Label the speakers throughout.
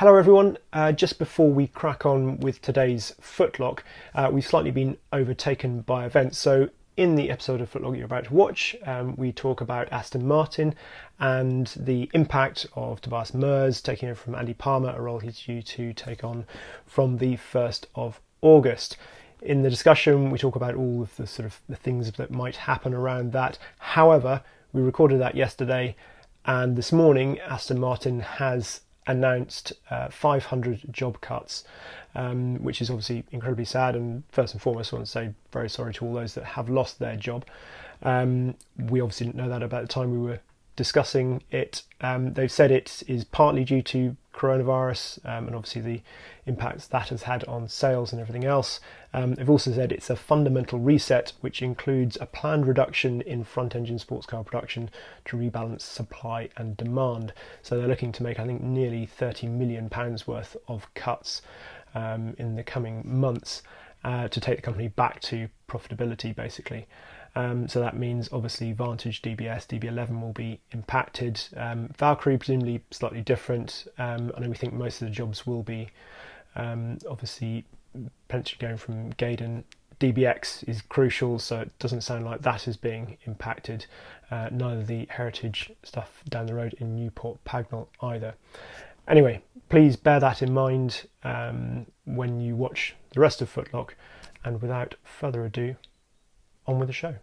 Speaker 1: Hello everyone, just before we crack on with today's FtLoC, we've slightly been overtaken by events. So in the episode of FtLoC you're about to watch, we talk about Aston Martin and the impact of Tobias Merz taking over from Andy Palmer, a role he's due to take on from the 1st of August. In the discussion we talk about all of the sort of the things that might happen around that. However, we recorded that yesterday and this morning Aston Martin has announced 500 job cuts, which is obviously incredibly sad, and first and foremost I want to say very sorry to all those that have lost their job. We obviously didn't know that about the time we were discussing it. They've said it is partly due to coronavirus and obviously the impacts that has had on sales and everything else. They've also said it's a fundamental reset which includes a planned reduction in front engine sports car production to rebalance supply and demand. So they're looking to make, I think, nearly £30 million worth of cuts in the coming months to take the company back to profitability basically. So that means obviously Vantage, DBS, DB11 will be impacted. Valkyrie presumably slightly different. I know we think most of the jobs will be obviously potentially going from Gaydon. DBX is crucial, so it doesn't sound like that is being impacted. Neither the heritage stuff down the road in Newport Pagnell either. Anyway, please bear that in mind when you watch the rest of FtLoC, and without further ado, on with the show.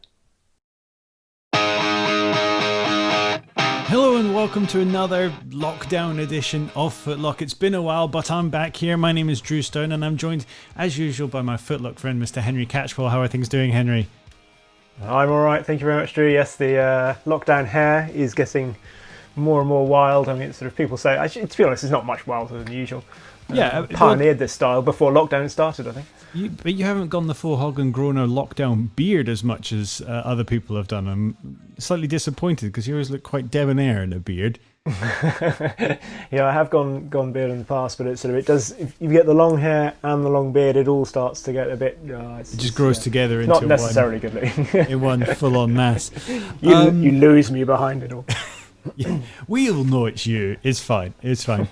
Speaker 2: Hello and welcome to another lockdown edition of FtLoC. It's been a while, but I'm back here. My name is Drew Stearne and I'm joined as usual by my FtLoC friend Mr. Henry Catchpole. How are things doing, Henry?
Speaker 1: I'm alright, thank you very much, Drew. Yes, the lockdown hair is getting more and more wild. I mean, it's sort of people say, actually, to be honest, it's not much wilder than usual.
Speaker 2: Yeah,
Speaker 1: pioneered this style before lockdown started, I think.
Speaker 2: But you haven't gone the full hog and grown a lockdown beard as much as other people have done. I'm slightly disappointed because you always look quite debonair in a beard.
Speaker 1: Yeah, I have gone beard in the past, but it does. If you get the long hair and the long beard, it all starts to get a bit.
Speaker 2: It just grows together into
Speaker 1: not necessarily good looking.
Speaker 2: in one full-on mass.
Speaker 1: You lose me behind it all.
Speaker 2: Yeah, we all know it's you. It's fine. It's fine.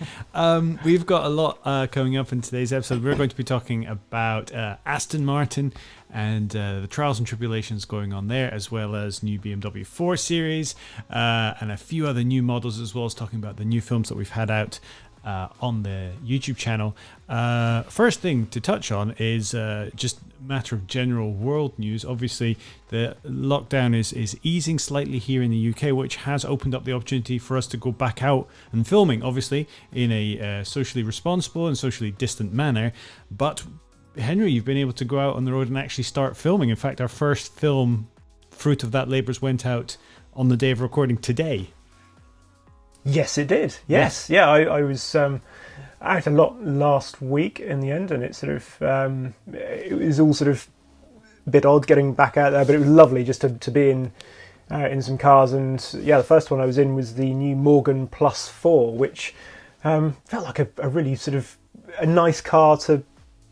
Speaker 2: We've got a lot coming up in today's episode. We're going to be talking about Aston Martin and the trials and tribulations going on there, as well as new BMW 4 Series and a few other new models, as well as talking about the new films that we've had out on the YouTube channel. First thing to touch on is just a matter of general world news. Obviously, the lockdown is easing slightly here in the UK, which has opened up the opportunity for us to go back out and filming, obviously, in a socially responsible and socially distant manner. But, Henry, you've been able to go out on the road and actually start filming. In fact, our first film, fruit of that labours, went out on the day of recording today.
Speaker 1: Yes, it did. Yes. Yeah, I was out a lot last week in the end, and it sort of it was all sort of a bit odd getting back out there, but it was lovely just to be in some cars. And yeah, the first one I was in was the new Morgan Plus 4, which felt like a really sort of a nice car to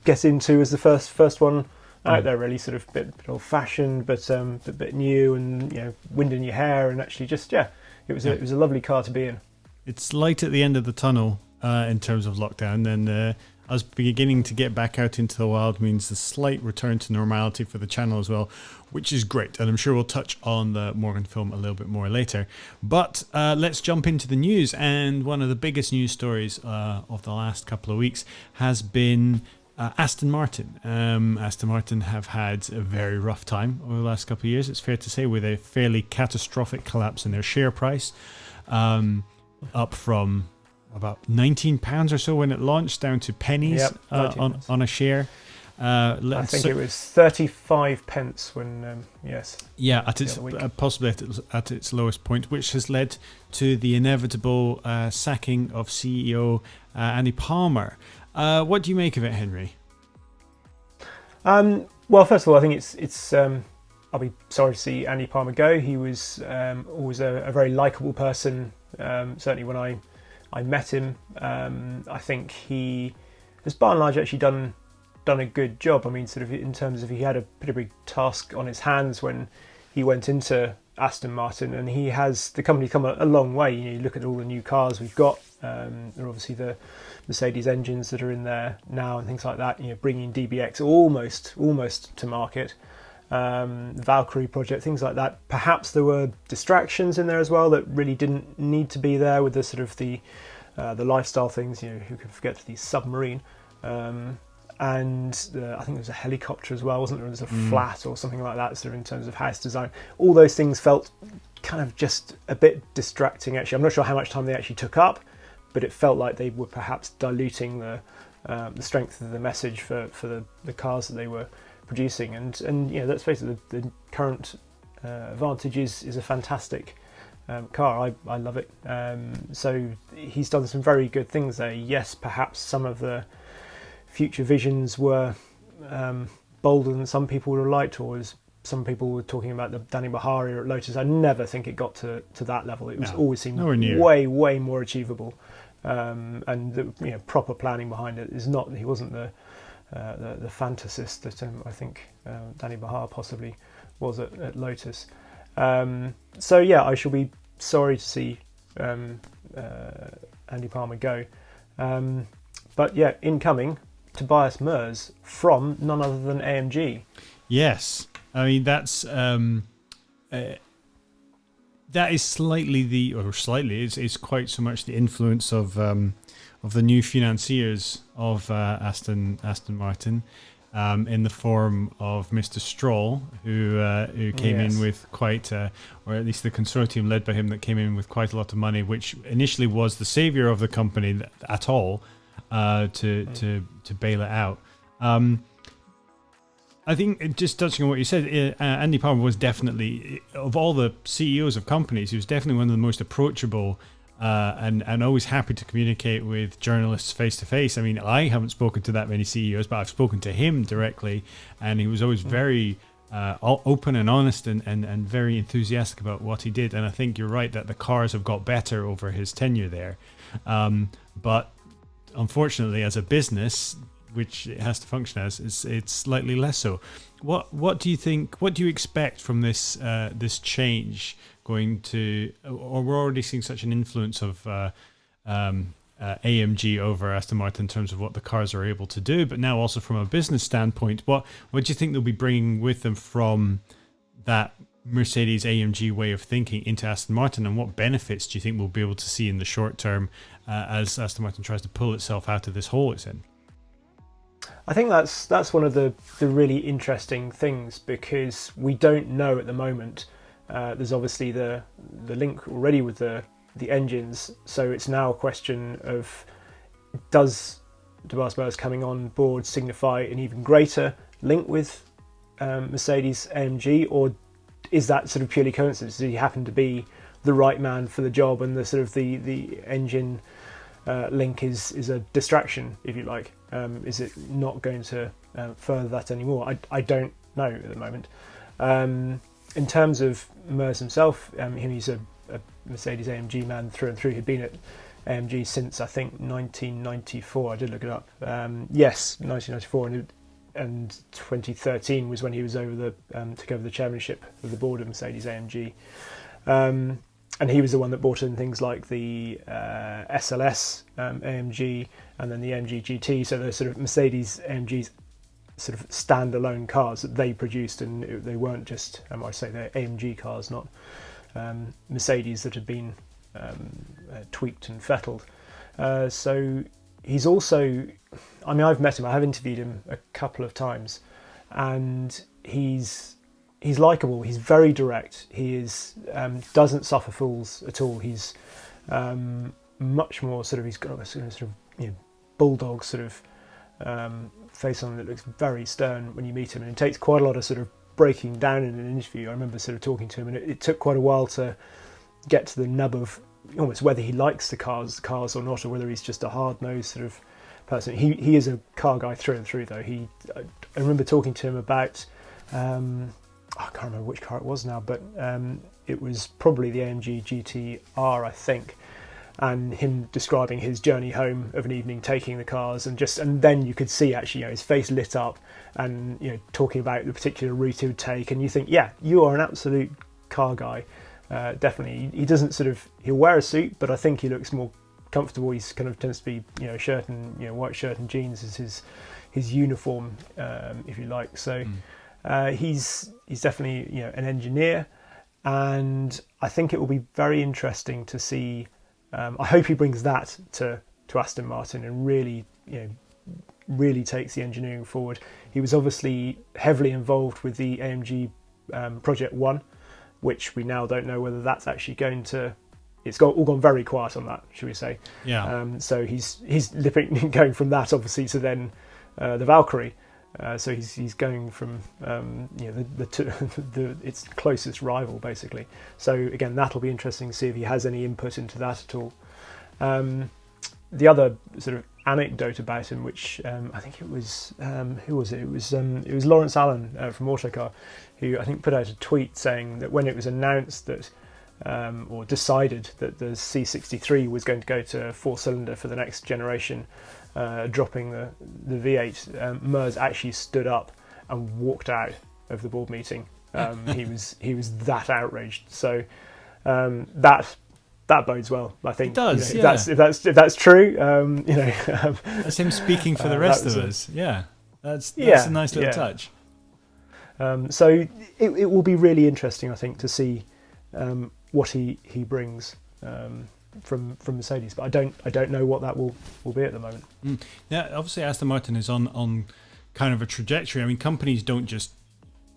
Speaker 1: get into as the first one out there. Really sort of bit old fashioned, but a bit new, and wind in your hair, and actually just it was a lovely car to be in.
Speaker 2: It's light at the end of the tunnel in terms of lockdown, and us beginning to get back out into the wild means a slight return to normality for the channel as well, which is great. And I'm sure we'll touch on the Morgan film a little bit more later. But let's jump into the news. And one of the biggest news stories of the last couple of weeks has been Aston Martin. Aston Martin have had a very rough time over the last couple of years, it's fair to say, with a fairly catastrophic collapse in their share price, up from about £19 or so when it launched down to pennies on a share.
Speaker 1: I think it was 35 pence when yes.
Speaker 2: Yeah, at its possibly at its lowest point, which has led to the inevitable sacking of CEO Andy Palmer. What do you make of it, Henry?
Speaker 1: Well, first of all, I think it's I'll be sorry to see Andy Palmer go. He was always a very likeable person. Certainly when I met him, I think he has by and large actually done a good job. I mean, sort of in terms of he had a pretty big task on his hands when he went into Aston Martin, and he has the company come a long way. You look at all the new cars we've got There are obviously the Mercedes engines that are in there now and things like that. Bringing DBX almost to market. The Valkyrie project, things like that. Perhaps there were distractions in there as well that really didn't need to be there with the sort of the lifestyle things. Who could forget the submarine? And I think there was a helicopter as well, wasn't there? There was a flat or something like that, sort of in terms of house design. All those things felt kind of just a bit distracting, actually. I'm not sure how much time they actually took up, but it felt like they were perhaps diluting the strength of the message for the cars that they were producing. And let's face it, the current Vantage is a fantastic car. I love it. So he's done some very good things there. Yes, perhaps some of the future visions were bolder than some people would have liked, or as some people were talking about the Danny Bahari at Lotus. I never think it got to that level. It was always seemed way more achievable, and the proper planning behind it is not. He wasn't the fantasist that I think Danny Bahar possibly was at Lotus. So yeah, I shall be sorry to see Andy Palmer go. But yeah, incoming Tobias Mers from none other than AMG. Yes,
Speaker 2: I mean that's that is slightly it's quite so much the influence of the new financiers of Aston Martin, in the form of Mr. Stroll, who came in with quite, or at least the consortium led by him that came in with quite a lot of money, which initially was the saviour of the company at all, to bail it out. I think, just touching on what you said, Andy Palmer was definitely, of all the CEOs of companies, he was definitely one of the most approachable and always happy to communicate with journalists face to face. I mean, I haven't spoken to that many CEOs, but I've spoken to him directly, and he was always very open and honest and very enthusiastic about what he did. And I think you're right that the cars have got better over his tenure there. But unfortunately, as a business, which it has to function as, it's slightly less so. What do you think? What do you expect from this change going to? Or we're already seeing such an influence of AMG over Aston Martin in terms of what the cars are able to do, but now also from a business standpoint, what do you think they'll be bringing with them from that Mercedes AMG way of thinking into Aston Martin, and what benefits do you think we'll be able to see in the short term as Aston Martin tries to pull itself out of this hole it's in?
Speaker 1: I think that's one of the really interesting things, because we don't know at the moment. There's obviously the link already with the engines, so it's now a question of, does Tobias Mers coming on board signify an even greater link with Mercedes AMG, or is that sort of purely coincidence? Did he happen to be the right man for the job, and the sort of the engine link is a distraction, if you like? Is it not going to further that anymore? I don't know at the moment. In terms of Mers himself, he's a Mercedes AMG man through and through. He'd been at AMG since, I think, 1994. I did look it up. Yes, 1994, and 2013 was when he was took over the chairmanship of the board of Mercedes AMG. And he was the one that brought in things like the SLS AMG and then the AMG GT. So the sort of Mercedes AMG's sort of standalone cars that they produced, and they weren't just, I say they're AMG cars, not Mercedes that had been tweaked and fettled. So he's also, I mean, I've met him, I have interviewed him a couple of times, and he's likable. He's very direct. He doesn't suffer fools at all. He's much more sort of, he's got a sort of bulldog sort of face on him that looks very stern when you meet him, and it takes quite a lot of sort of breaking down in an interview. I remember sort of talking to him, and it took quite a while to get to the nub of almost whether he likes the cars or not, or whether he's just a hard-nosed sort of person. He is a car guy through and through, though. I remember talking to him about I can't remember which car it was now, but it was probably the AMG GTR, I think, and him describing his journey home of an evening, taking the cars, and then you could see actually, his face lit up, and talking about the particular route he would take, and you think, yeah, you are an absolute car guy, definitely. He doesn't he'll wear a suit, but I think he looks more comfortable. He's kind of tends to be, shirt and white shirt and jeans is his uniform, if you like. So he's definitely an engineer, and I think it will be very interesting to see. I hope he brings that to Aston Martin and really takes the engineering forward. He was obviously heavily involved with the AMG Project One, which we now don't know whether that's actually going to. It's all gone very quiet on that, should we say?
Speaker 2: Yeah.
Speaker 1: So he's going from that obviously to then the Valkyrie. So he's going from its closest rival basically. So again, that'll be interesting to see if he has any input into that at all. The other sort of anecdote about him, which I think it was who was it? It was Lawrence Allen from Autocar, who I think put out a tweet saying that when it was announced that or decided that the C63 was going to go to 4-cylinder for the next generation, dropping the V8, Mers actually stood up and walked out of the board meeting. He was that outraged. So that bodes well. I think
Speaker 2: it does.
Speaker 1: If that's true,
Speaker 2: that's him speaking for the rest of us. Yeah, that's a nice little touch.
Speaker 1: So it will be really interesting, I think, to see what he brings from Mercedes, but I don't know what that will be at the moment.
Speaker 2: Yeah, obviously Aston Martin is on kind of a trajectory. I mean, companies don't just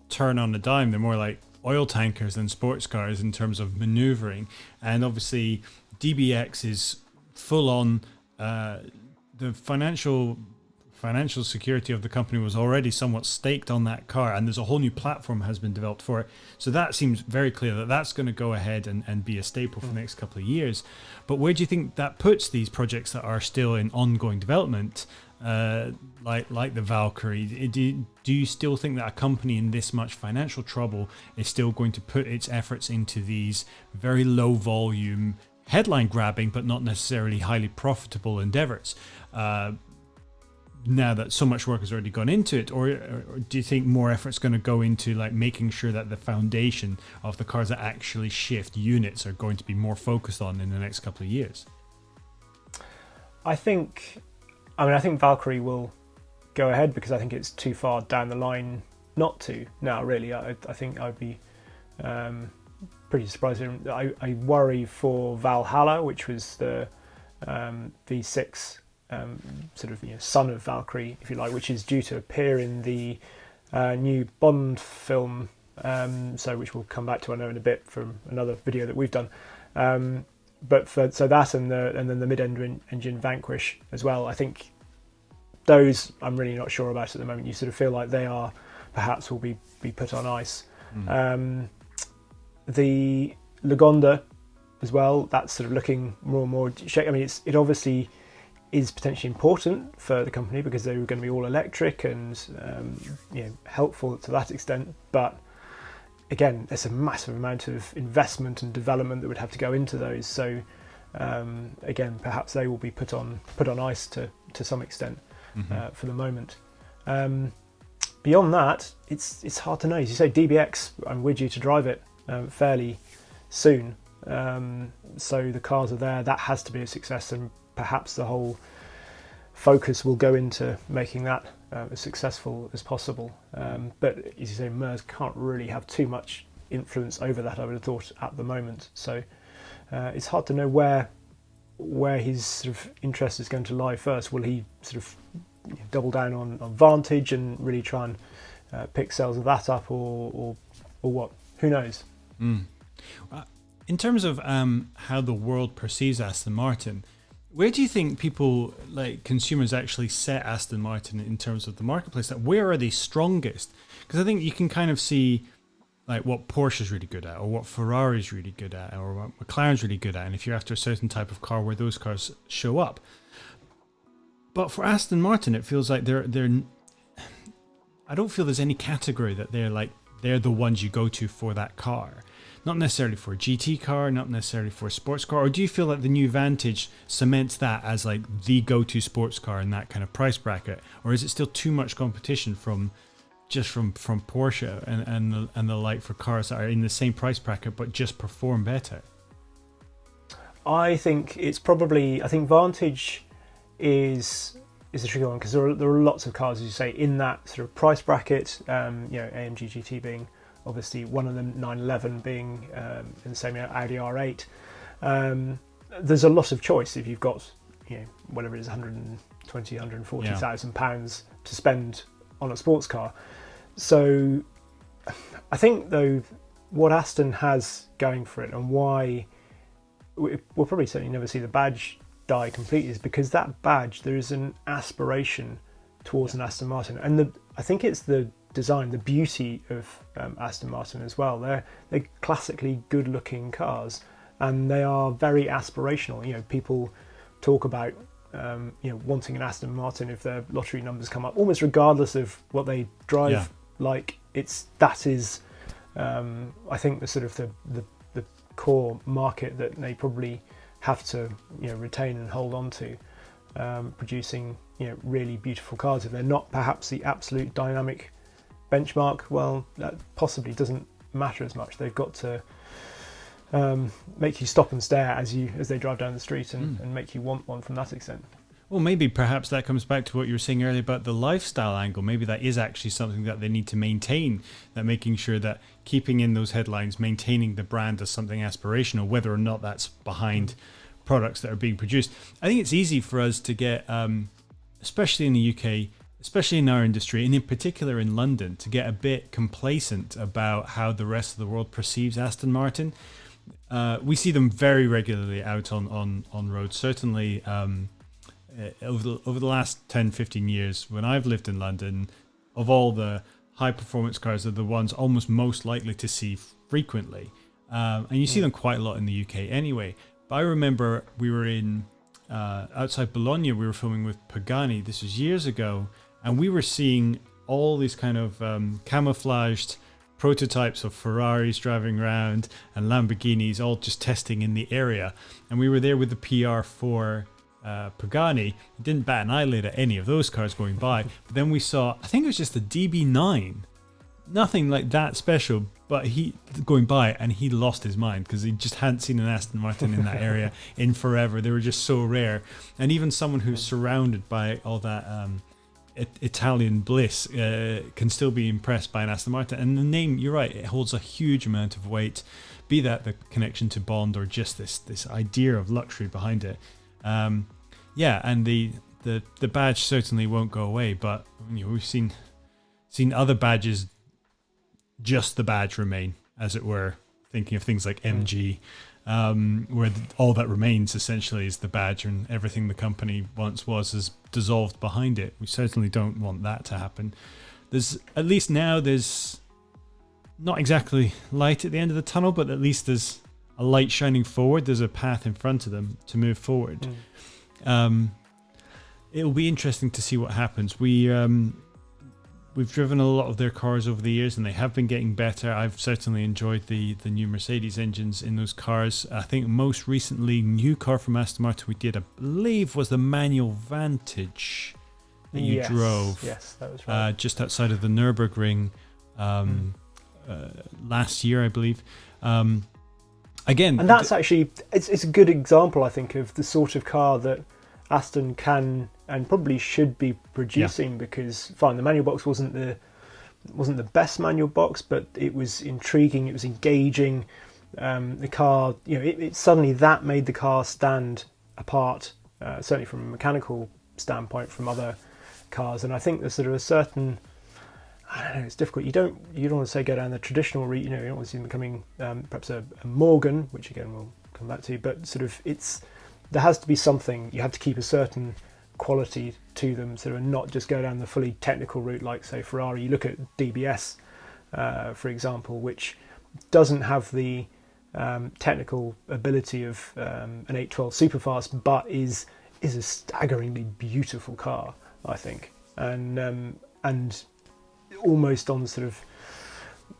Speaker 2: turn on a dime; they're more like oil tankers than sports cars in terms of maneuvering. And obviously, DBX is full on. The financial security of the company was already somewhat staked on that car, and there's a whole new platform has been developed for it. So that seems very clear that that's going to go ahead and be a staple for the next couple of years. But where do you think that puts these projects that are still in ongoing development, like the Valkyrie? Do you still think that a company in this much financial trouble is still going to put its efforts into these very low volume, headline grabbing, but not necessarily highly profitable endeavors? Now that so much work has already gone into it, or do you think more effort's going to go into like making sure that the foundation of the cars that actually shift units are going to be more focused on in the next couple of years?
Speaker 1: I think Valkyrie will go ahead because I think it's too far down the line not to. No, really, I think I'd be pretty surprised. I worry for Valhalla, which was the V6 sort of son of Valkyrie, if you like, which is due to appear in the new Bond film, which we'll come back to, I know, in a bit from another video that we've done. But so that and then the mid-engine Vanquish as well. I think those I'm really not sure about at the moment. You sort of feel like they are perhaps will be put on ice. The Lagonda as well. That's sort of looking more and more. I mean, it obviously is potentially important for the company because they were going to be all electric and helpful to that extent. But again, there's a massive amount of investment and development that would have to go into those. So again, perhaps they will be put on ice to some extent for the moment. Beyond that, it's hard to know. As you say, DBX, we're due to drive it fairly soon. So the cars are there. That has to be a success, and perhaps the whole focus will go into making that as successful as possible. But as you say, Mers can't really have too much influence over that, I would have thought, at the moment. So it's hard to know where his sort of interest is going to lie first. Will he sort of double down on Vantage and really try and pick sales of that up, or what? Who knows?
Speaker 2: In terms of how the world perceives Aston Martin, where do you think people, like consumers, actually set Aston Martin in terms of the marketplace? Like, where are they strongest? Because I think you can kind of see like what Porsche's really good at, or what Ferrari's really good at, or what McLaren's really good at, and if you're after a certain type of car, where those cars show up. But for Aston Martin, it feels like they're I don't feel there's any category that they're the ones you go to for that car. Not necessarily for a GT car, not necessarily for a sports car. Or do you feel like the new Vantage cements that as like the go-to sports car in that kind of price bracket? Or is it still too much competition from Porsche and the like for cars that are in the same price bracket but just perform better?
Speaker 1: I think Vantage is a tricky one because there are lots of cars, as you say, in that sort of price bracket. AMG GT being obviously one of them, 911 being in the same Audi R8. There's a lot of choice if you've got whatever it is, 120, 140,000 pounds to spend on a sports car. So I think though what Aston has going for it and why we'll probably certainly never see the badge die completely is because that badge, there is an aspiration towards an Aston Martin, and I think it's the design, the beauty of Aston Martin as well. They're classically good looking cars and they are very aspirational. People talk about wanting an Aston Martin if their lottery numbers come up, almost regardless of what they drive. Like that is I think the sort of the core market that they probably have to retain and hold on to, producing really beautiful cars. If they're not perhaps the absolute dynamic benchmark, well, that possibly doesn't matter as much. They've got to make you stop and stare as they drive down the street and make you want one from that extent.
Speaker 2: Well, maybe perhaps that comes back to what you were saying earlier about the lifestyle angle. Maybe that is actually something that they need to maintain, that making sure that keeping in those headlines, maintaining the brand as something aspirational, whether or not that's behind products that are being produced. I think it's easy for us to get, especially in the UK, especially in our industry, and in particular in London, to get a bit complacent about how the rest of the world perceives Aston Martin. We see them very regularly out on roads, certainly over the last 10, 15 years, when I've lived in London, of all the high performance cars, are the ones almost most likely to see frequently. And you see them quite a lot in the UK anyway. But I remember we were in outside Bologna, we were filming with Pagani. This was years ago. And we were seeing all these kind of camouflaged prototypes of Ferraris driving around and Lamborghinis all just testing in the area. And we were there with the PR for Pagani. He didn't bat an eyelid at any of those cars going by. But then we saw, I think it was just the DB9, nothing like that special, but he going by, and he lost his mind because he just hadn't seen an Aston Martin in that area in forever. They were just so rare. And even someone who's surrounded by all that Italian bliss can still be impressed by an Aston Martin. And the name, you're right, it holds a huge amount of weight, be that the connection to Bond or just this idea of luxury behind it. And the badge certainly won't go away, but we've seen other badges, just the badge remain, as it were, thinking of things like MG, where all that remains essentially is the badge, and everything the company once was has dissolved behind it. We certainly don't want that to happen. There's not exactly light at the end of the tunnel, but at least there's a light shining forward. There's a path in front of them to move forward. It'll be interesting to see what happens. We've driven a lot of their cars over the years, and they have been getting better. I've certainly enjoyed the new Mercedes engines in those cars. I think most recently, new car from Aston Martin we did, I believe, was the manual Vantage that you drove. Yes, that was right. Just outside of the Nürburgring last year, I believe. Again,
Speaker 1: and that's actually it's a good example, I think, of the sort of car that Aston can and probably should be producing, because fine, the manual box wasn't the best manual box, but it was intriguing, it was engaging. The car, it suddenly that made the car stand apart, certainly from a mechanical standpoint from other cars. And I think there's sort of a certain, I don't know, it's difficult. You don't want to say go down the traditional route. You don't want to see them becoming perhaps a Morgan, which again we'll come back to. But sort of there has to be something. You have to keep a certain quality to them, sort of not just go down the fully technical route like say Ferrari. You look at DBS, for example, which doesn't have the technical ability of an 812 Superfast, but is a staggeringly beautiful car, I think, and almost on sort of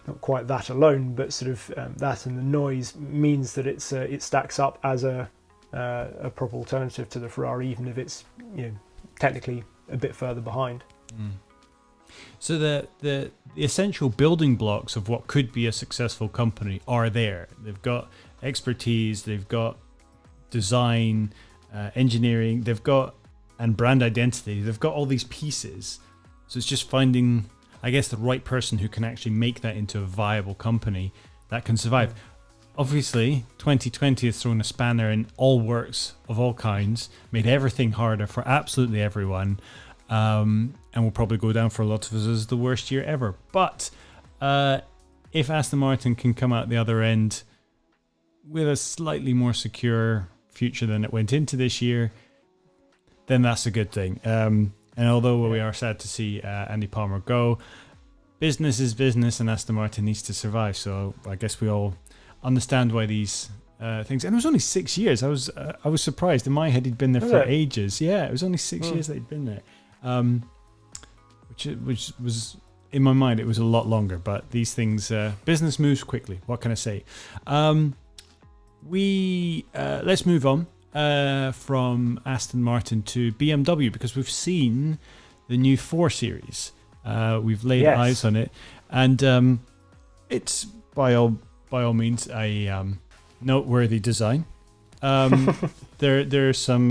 Speaker 1: not quite that alone, but sort of that and the noise means that it stacks up as a proper alternative to the Ferrari, even if it's technically a bit further behind.
Speaker 2: So the essential building blocks of what could be a successful company are there. They've got expertise, they've got design, engineering. They've got and brand identity. They've got all these pieces. So it's just finding, I guess, the right person who can actually make that into a viable company that can survive. Obviously, 2020 has thrown a spanner in all works of all kinds, made everything harder for absolutely everyone, and will probably go down for a lot of us as the worst year ever. But if Aston Martin can come out the other end with a slightly more secure future than it went into this year, then that's a good thing. And although we are sad to see Andy Palmer go, business is business, and Aston Martin needs to survive. So I guess we all understand why these things. And it was only 6 years. I was surprised. In my head, he'd been there for ages. Yeah, it was only 6 years that he'd been there. Which was, in my mind, it was a lot longer. But these things, business moves quickly. What can I say? Let's move on from Aston Martin to BMW, because we've seen the new 4 Series. We've laid eyes on it, and it's by all means a noteworthy design. There's some.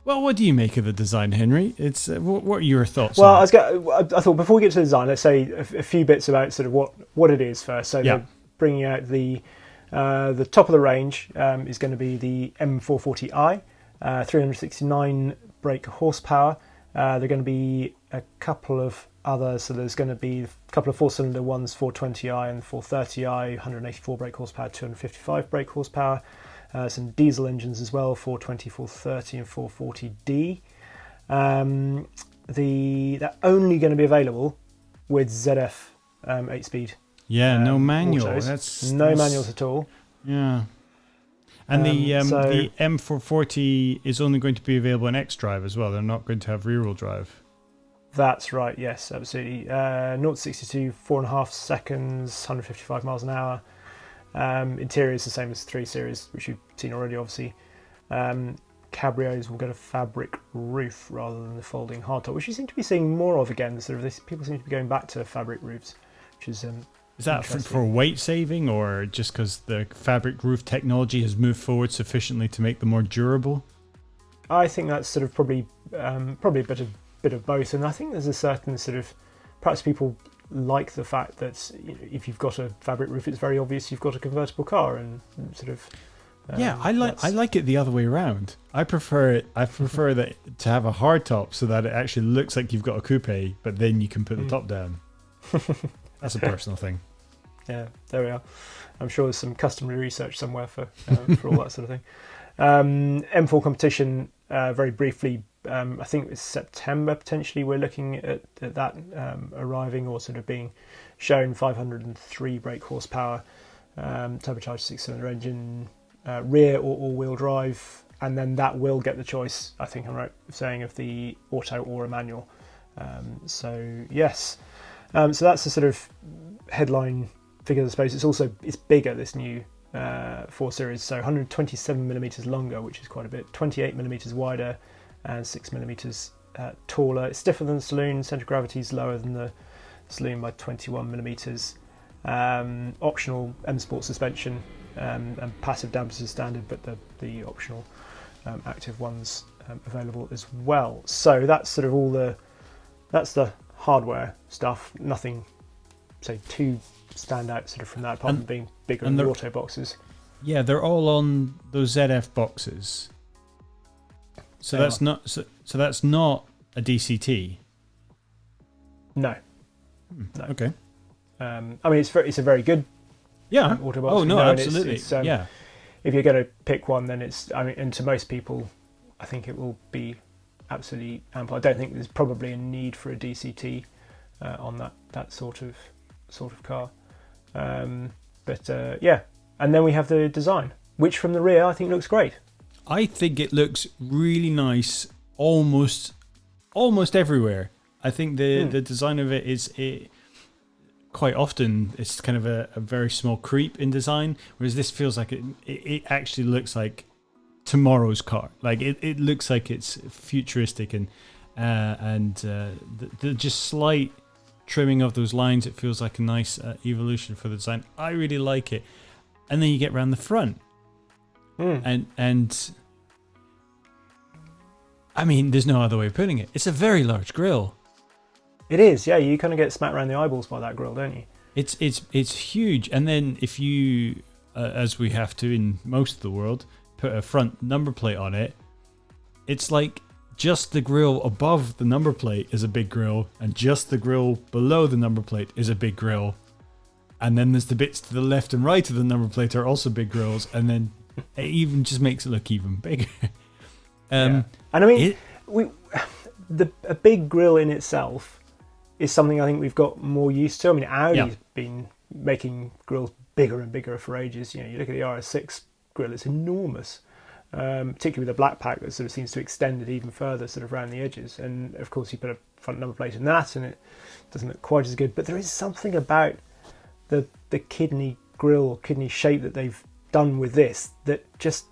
Speaker 2: Well, what do you make of the design, Henry? It's what are your thoughts?
Speaker 1: Well, I thought before we get to the design, let's say a few bits about sort of what it is first. So they're bringing out the top of the range is going to be the M440i, 369 brake horsepower. They're going to be a couple of others. So there's going to be a couple of 4-cylinder ones, 420i and 430i, 184 brake horsepower, 255 brake horsepower. Some diesel engines as well, 420, 430 and 440D. They're only going to be available with ZF 8-speed.
Speaker 2: Yeah, no manual.
Speaker 1: That's manuals at all.
Speaker 2: Yeah. And the M440 is only going to be available in X-Drive as well. They're not going to have rear-wheel drive.
Speaker 1: That's right, yes, absolutely. 0 to 62, 4.5 seconds, 155 miles an hour. Interior is the same as 3 Series, which you've seen already, obviously. Cabrios will get a fabric roof rather than the folding hardtop, which you seem to be seeing more of again. Sort of this, people seem to be going back to fabric roofs, which is
Speaker 2: that for weight saving, or just because the fabric roof technology has moved forward sufficiently to make them more durable?
Speaker 1: I think that's sort of probably a bit of both, and I think there's a certain sort of, perhaps people like the fact that if you've got a fabric roof, it's very obvious you've got a convertible car, and sort of.
Speaker 2: I like it the other way around. I prefer that to have a hard top so that it actually looks like you've got a coupe, but then you can put the top down. That's a personal thing.
Speaker 1: Yeah, there we are. I'm sure there's some customary research somewhere for all that sort of thing. M4 competition, very briefly, I think it's September potentially. We're looking at that arriving or sort of being shown. 503 brake horsepower, turbocharged 6-cylinder engine, rear or all-wheel drive, and then that will get the choice, I think I'm right saying, of the auto or a manual. So yes, so that's the sort of headline figure, I suppose. It's bigger, this new 4 Series, so 127 millimeters longer, which is quite a bit, 28 millimeters wider and 6 millimeters taller. It's stiffer than the saloon. Centre of gravity is lower than the saloon by 21 millimeters. Optional M Sport suspension and passive dampers is standard, but the optional active ones available as well. So that's sort of that's the hardware stuff. Nothing, say, too stand out sort of from that, apart from being bigger than the auto boxes. Yeah,
Speaker 2: they're all on those ZF boxes. So that's not a DCT.
Speaker 1: No.
Speaker 2: Okay.
Speaker 1: I mean, it's a very good auto box.
Speaker 2: Oh no, absolutely. It's,
Speaker 1: if you're going to pick one, then and to most people, I think it will be absolutely ample. I don't think there's probably a need for a DCT on that sort of car. And then we have the design, which from the rear I think looks great.
Speaker 2: I think it looks really nice almost everywhere. I think the design of it quite often it's kind of a very small creep in design, whereas this feels like it actually looks like tomorrow's car. Like it looks like it's futuristic and the just slight trimming of those lines, it feels like a nice evolution for the design. I really like it. And then you get around the front, And I mean, there's no other way of putting it. It's a very large grille.
Speaker 1: It is, yeah. You kind of get smacked around the eyeballs by that grille, don't you?
Speaker 2: It's huge. And then if you, as we have to in most of the world, put a front number plate on it, it's like just the grille above the number plate is a big grille, and just the grille below the number plate is a big grille. And then there's the bits to the left and right of the number plate are also big grills, and then it even just makes it look even bigger.
Speaker 1: And I mean, a big grille in itself is something I think we've got more used to. I mean, Audi's been making grills bigger and bigger for ages. You know, you look at the RS6 grill; it's enormous, particularly with the black pack that sort of seems to extend it even further, sort of around the edges. And of course, you put a front number plate in that, and it doesn't look quite as good. But there is something about the kidney grille, kidney shape that they've done with this that just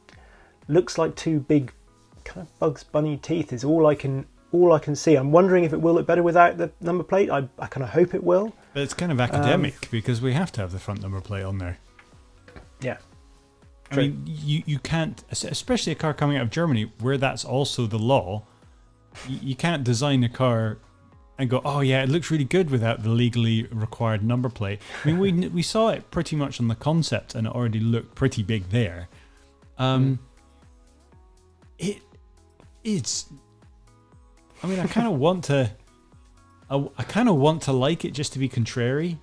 Speaker 1: looks like two big kind of Bugs Bunny teeth. Is all I can see. I'm wondering if it will look better without the number plate. I kind of hope it will.
Speaker 2: But it's kind of academic because we have to have the front number plate on there.
Speaker 1: Yeah.
Speaker 2: I mean, you can't, especially a car coming out of Germany where that's also the law. You can't design a car and go, oh yeah, it looks really good without the legally required number plate. I mean, we saw it pretty much on the concept, and it already looked pretty big there. It's. I mean, I kind of want to. I kind of want to like it just to be contrary,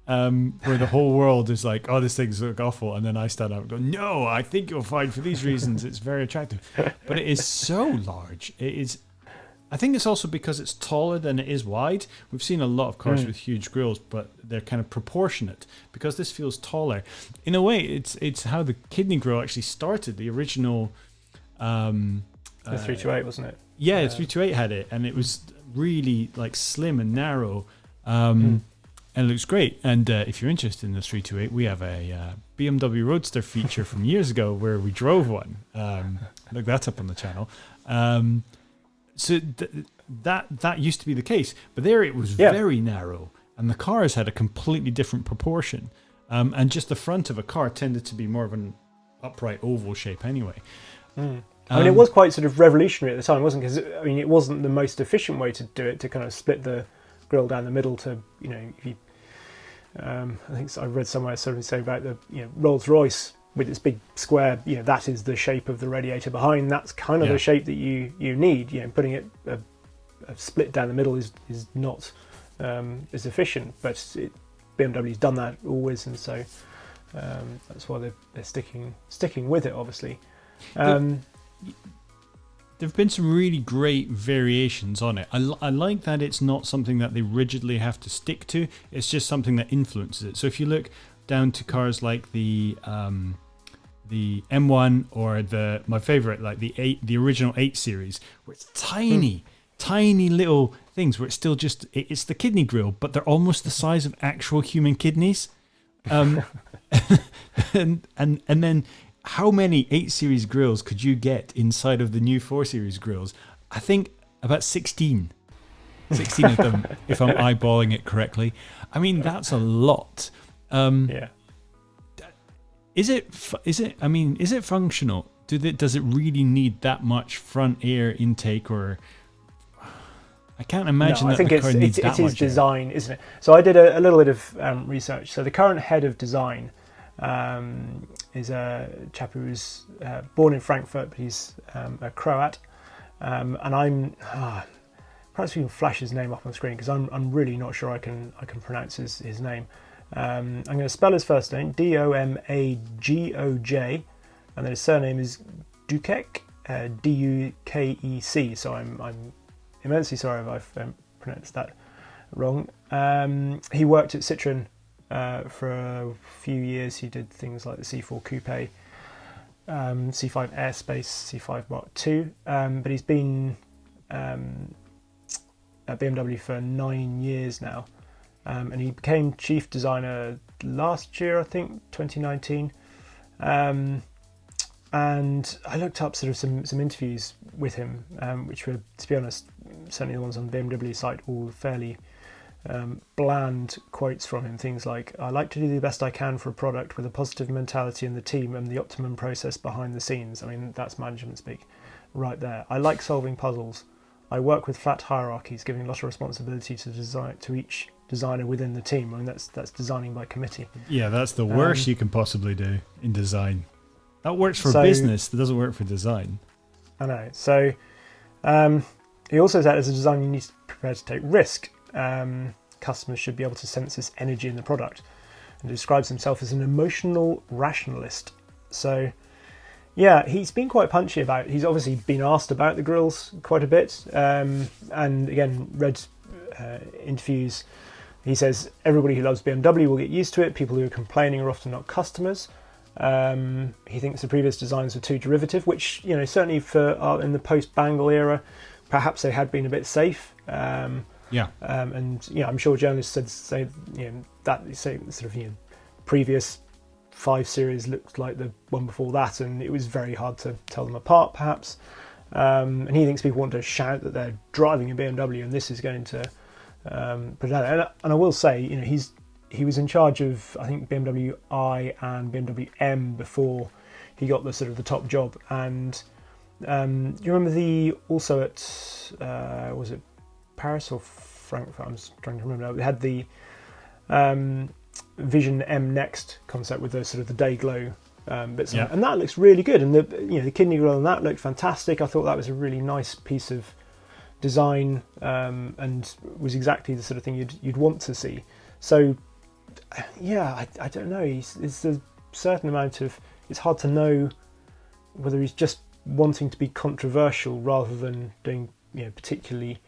Speaker 2: where the whole world is like, "Oh, this thing's look awful," and then I stand up and go, "No, I think you'll find for these reasons it's very attractive." But it is so large. It is. I think it's also because it's taller than it is wide. We've seen a lot of cars with huge grills, but they're kind of proportionate because this feels taller. In a way, it's how the kidney grill actually started. The original.
Speaker 1: The 328, wasn't it?
Speaker 2: Yeah, the 328 had it, and it was really like slim and narrow, and it looks great. And if you're interested in the 328, we have a BMW Roadster feature from years ago where we drove one. Look, that's up on the channel. So that used to be the case, but there it was very narrow, and the cars had a completely different proportion, and just the front of a car tended to be more of an upright oval shape anyway.
Speaker 1: I mean, it was quite sort of revolutionary at the time, wasn't it? Because I mean, it wasn't the most efficient way to do it, to kind of split the grille down the middle. To, you know, if you, I think I read somewhere sort of saying about the, you know, Rolls-Royce with its big square, you know, that is the shape of the radiator behind. That's kind of the shape that you need. You know, putting it a split down the middle is not as efficient, but BMW's done that always, and so that's why they're sticking with it, obviously.
Speaker 2: There have been some really great variations on it. I like that it's not something that they rigidly have to stick to. It's just something that influences it. So if you look down to cars like the M1 or my favorite, like the original 8 series, where it's tiny little things where it's still just it's the kidney grill, but they're almost the size of actual human kidneys. And then how many 8 Series grills could you get inside of the new 4 Series grills? I think about 16. 16 of them, if I'm eyeballing it correctly. I mean, that's a lot. Is it? I mean, is it functional? Does it really need that much front air intake, or? I can't imagine that the car needs that much. It is design,
Speaker 1: isn't it? So I did a little bit of research. So the current head of design is a chap who was born in Frankfurt, but he's a Croat. And I'm perhaps we can flash his name up on the screen because I'm really not sure I can pronounce his name. I'm going to spell his first name Domagoj, and then his surname is Dukec, Dukec. So I'm immensely sorry if I've pronounced that wrong. He worked at Citroën for a few years. He did things like the C4 Coupe, C5 Airspace, C5 Mark II, but he's been at BMW for 9 years now, and he became chief designer last year, I think 2019. And I looked up sort of some interviews with him, which were, to be honest, certainly the ones on the BMW site, all fairly bland quotes from him. Things like, "I like to do the best I can for a product with a positive mentality in the team and the optimum process behind the scenes." I mean, that's management speak right there. "I like solving puzzles. I work with flat hierarchies, giving a lot of responsibility to each designer within the team." I mean, that's designing by committee.
Speaker 2: Yeah, that's the worst you can possibly do in design. That works for business. That doesn't work for design.
Speaker 1: I know. So he also said, as a designer, you need to prepare to take risk. Customers should be able to sense this energy in the product, and describes himself as an emotional rationalist. So yeah, he's been quite punchy about it. He's obviously been asked about the grills quite a bit, and again, read interviews. He says everybody who loves BMW will get used to it. People who are complaining are often not customers. He thinks the previous designs were too derivative, which, you know, certainly for in the post-Bangle era, perhaps they had been a bit safe. And you know, I'm sure journalists say you know, that sort of, you know, previous 5 Series looked like the one before that, and it was very hard to tell them apart, perhaps. And he thinks people want to shout that they're driving a BMW, and this is going to put it out. And I will say, you know, he was in charge of, I think, BMW I and BMW M before he got the sort of the top job. And do you remember also at was it Paris or Frankfurt? I'm just trying to remember. We had the Vision M Next concept with the sort of the day glow bits, and that looks really good. And the kidney grille on that looked fantastic. I thought that was a really nice piece of design, and was exactly the sort of thing you'd want to see. So yeah, I don't know. It's a certain amount of. It's hard to know whether he's just wanting to be controversial rather than doing, you know, particularly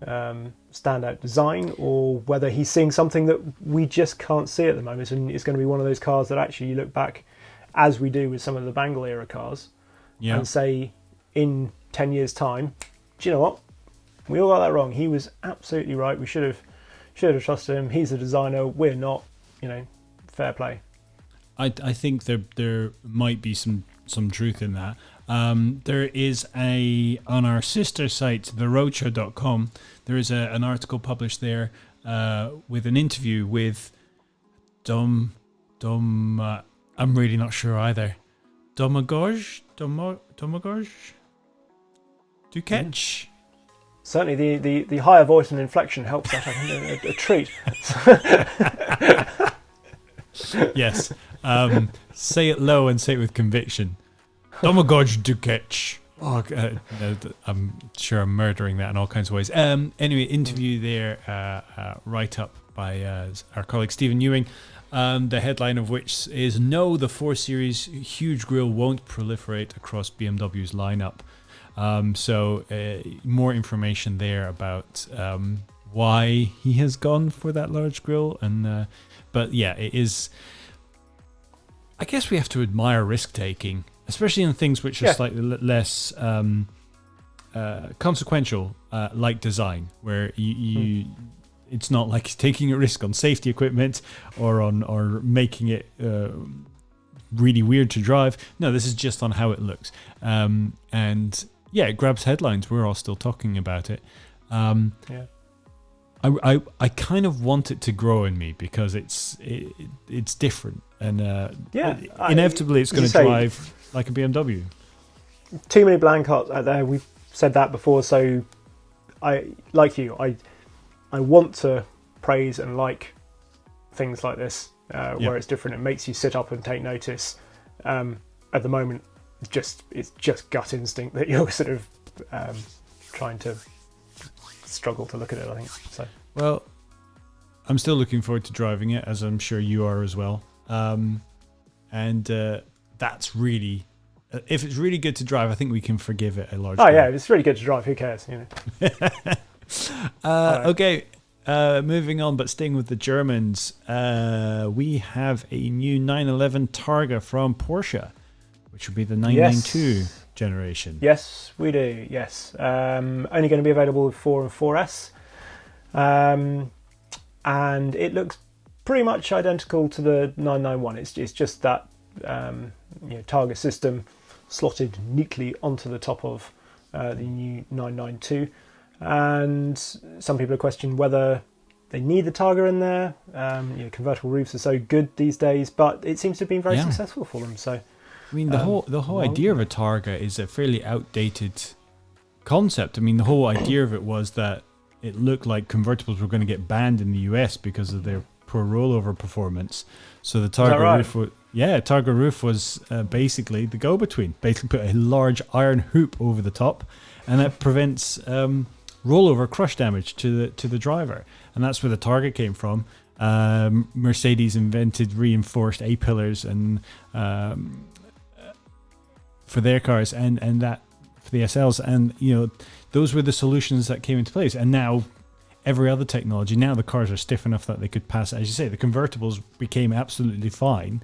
Speaker 1: standout design, or whether he's seeing something that we just can't see at the moment, and it's going to be one of those cars that actually you look back, as we do with some of the Bangle era cars, and say in 10 years' time, do you know what? We all got that wrong. He was absolutely right. We should have trusted him. He's the designer. We're not. You know, fair play.
Speaker 2: I think there might be some truth in that. There is on our sister site, theroadshow.com, there is an article published there with an interview with I'm really not sure either. Domagoj Duquetch?
Speaker 1: Certainly the higher voice and inflection helps that. I think a treat.
Speaker 2: Yes. Say it low and say it with conviction. Domagoj Duquetch. Oh, no, I'm sure I'm murdering that in all kinds of ways. Anyway, interview there, write up by our colleague Stephen Ewing, the headline of which is, "No, the 4 Series huge grille won't proliferate across BMW's lineup." So more information there about why he has gone for that large grille, and but yeah, it is. I guess we have to admire risk taking, especially in things which are slightly less consequential, like design, where you it's not like taking a risk on safety equipment or making it really weird to drive. No, this is just on how it looks, and yeah, it grabs headlines. We're all still talking about it. I kind of want it to grow in me because it's different, and inevitably it's going to drive like a BMW.
Speaker 1: Too many blank hearts out there. We've said that before. So I want to praise and like things like this where it's different. It makes you sit up and take notice. At the moment, it's just gut instinct that you're sort of trying to struggle to look at it, I think. So
Speaker 2: well, I'm still looking forward to driving it, as I'm sure you are as well. And that's really, if it's really good to drive, I think we can forgive it a large.
Speaker 1: Oh yeah, if it's really good to drive, who cares? You know.
Speaker 2: Okay. Moving on, but staying with the Germans, we have a new 911 Targa from Porsche, which would be the 992 generation.
Speaker 1: Yes, we do. Yes, only going to be available with 4 and 4S, and it looks pretty much identical to the 991. It's just that Targa system slotted neatly onto the top of the new 992. And some people are questioning whether they need the Targa in there. Convertible roofs are so good these days, but it seems to have been very successful for them. So,
Speaker 2: I mean, the whole idea of a Targa is a fairly outdated concept. I mean, the whole idea of it was that it looked like convertibles were going to get banned in the US because of their poor rollover performance. So the Targa roof was basically the go-between. Basically, put a large iron hoop over the top, and that prevents rollover crush damage to the driver. And that's where the Targa came from. Mercedes invented reinforced A-pillars and for their cars, and that for the SLs, and those were the solutions that came into place. And now every other technology, now the cars are stiff enough that they could pass, as you say, the convertibles became absolutely fine.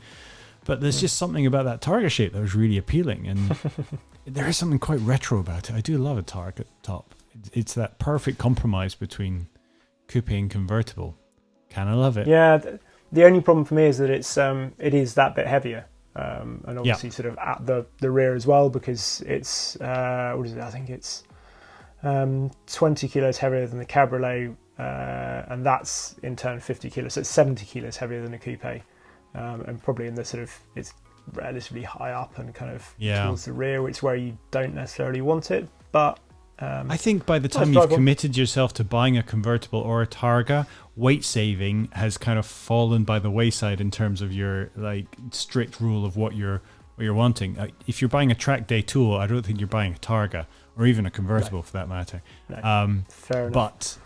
Speaker 2: But there's just something about that Targa shape that was really appealing, and there is something quite retro about it. I do love a Targa top. It's that perfect compromise between coupe and convertible. Kind of love it.
Speaker 1: Yeah, the only problem for me is that it is that bit heavier, and obviously sort of at the rear as well, because it's what is it? I think it's 20 kilos heavier than the Cabriolet, and that's in turn 50 kilos. So it's 70 kilos heavier than a coupe, and probably in the sort of, it's relatively high up and kind of towards the rear, which is where you don't necessarily want it. But
Speaker 2: I think by the time you've committed yourself to buying a convertible or a Targa, weight saving has kind of fallen by the wayside in terms of your strict rule of what you're wanting. If you're buying a track day tool, I don't think you're buying a Targa or even a convertible for that matter.
Speaker 1: No, fair enough.
Speaker 2: But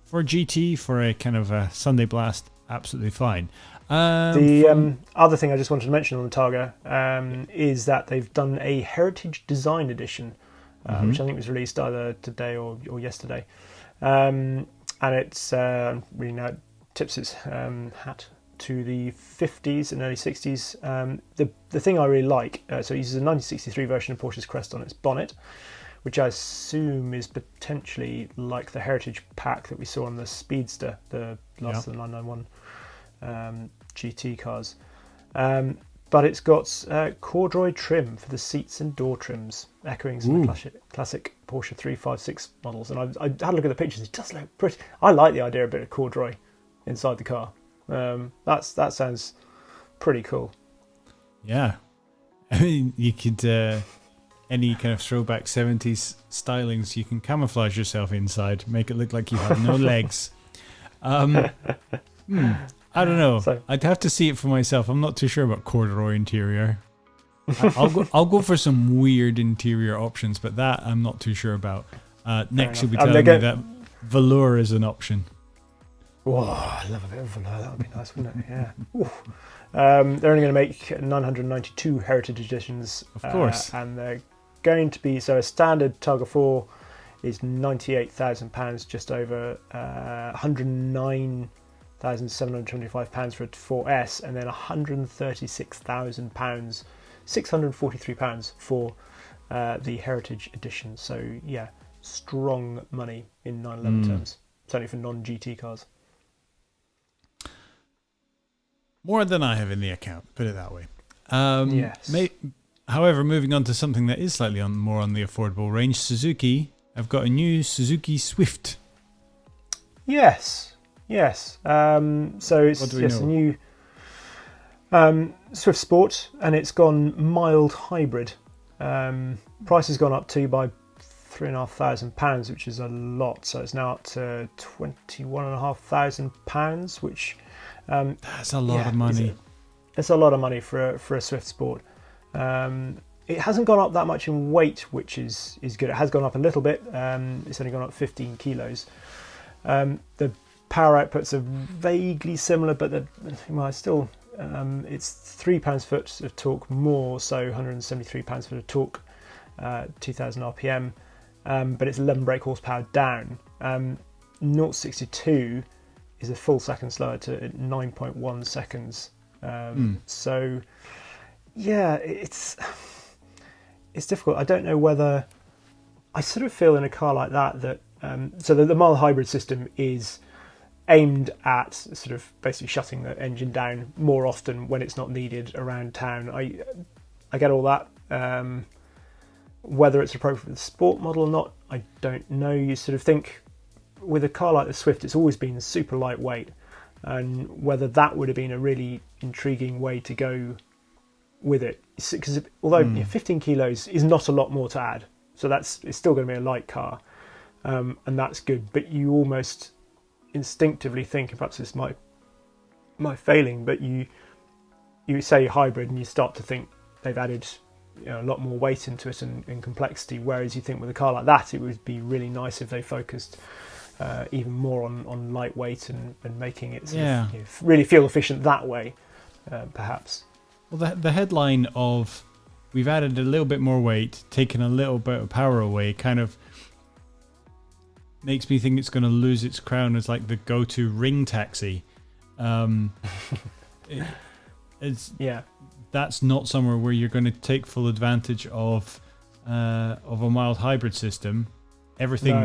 Speaker 2: for a GT, for a kind of a Sunday blast, absolutely fine.
Speaker 1: The other thing I just wanted to mention on the Targa is that they've done a Heritage Design edition, which I think was released either today or yesterday. And it's really now tips its hat to the 50s and early 60s. The thing I really like, so it uses a 1963 version of Porsche's crest on its bonnet, which I assume is potentially like the Heritage pack that we saw on the Speedster, the last of the 991 GT cars. But it's got corduroy trim for the seats and door trims, echoing some of the classic Porsche 356 models. And I had a look at the pictures. It does look pretty. I like the idea of a bit of corduroy inside the car. That sounds pretty cool.
Speaker 2: Yeah, I mean, you could any kind of throwback 70s stylings, you can camouflage yourself inside, make it look like you have no legs. I don't know. So, I'd have to see it for myself. I'm not too sure about corduroy interior. I'll go for some weird interior options, but that I'm not too sure about. Next, you'll be telling me that velour is an option.
Speaker 1: Whoa, I love a bit of velour. That would be nice, wouldn't it? Yeah. They're only going to make 992 Heritage editions.
Speaker 2: Of course.
Speaker 1: And they're going to be, so a standard Targa 4 is £98,000, just over £109,725 for a 4S, and then £136,000, £643 for the Heritage edition. So yeah, strong money in 911 terms, certainly for non-GT cars.
Speaker 2: More than I have in the account, put it that way.
Speaker 1: Yes.
Speaker 2: However, moving on to something that is slightly more on the affordable range, Suzuki have got a new Suzuki Swift. Yes. So it's a new Swift Sport, and it's gone mild hybrid. Price has gone up to by £3,500, which is a lot. So it's now up to £21,500, which that's a lot of money.
Speaker 1: It's a lot of money for a Swift Sport. It hasn't gone up that much in weight, which is good. It has gone up a little bit. It's only gone up 15 kilos. The power outputs are vaguely similar, but it's still it's 3 pounds-foot of torque more, so 173 pounds-foot of torque, 2000 RPM, but it's 11 brake horsepower down. 0-62 is a full second slower to 9.1 seconds. So yeah, it's difficult. I don't know whether, I sort of feel in a car like that so the mild hybrid system is aimed at sort of basically shutting the engine down more often when it's not needed around town. I get all that. Whether it's appropriate for the sport model or not, I don't know. You sort of think with a car like the Swift, it's always been super lightweight, and whether that would have been a really intriguing way to go with it, because although 15 kilos is not a lot more to add, so it's still going to be a light car, and that's good. But you almost instinctively think, and perhaps it's my failing, but you say hybrid and you start to think they've added a lot more weight into it and complexity, whereas you think with a car like that it would be really nice if they focused even more on lightweight and making it really fuel efficient that way, perhaps.
Speaker 2: Well, the headline of we've added a little bit more weight, taken a little bit of power away, kind of makes me think it's going to lose its crown as like the go-to ring taxi. That's not somewhere where you're going to take full advantage of a mild hybrid system. Everything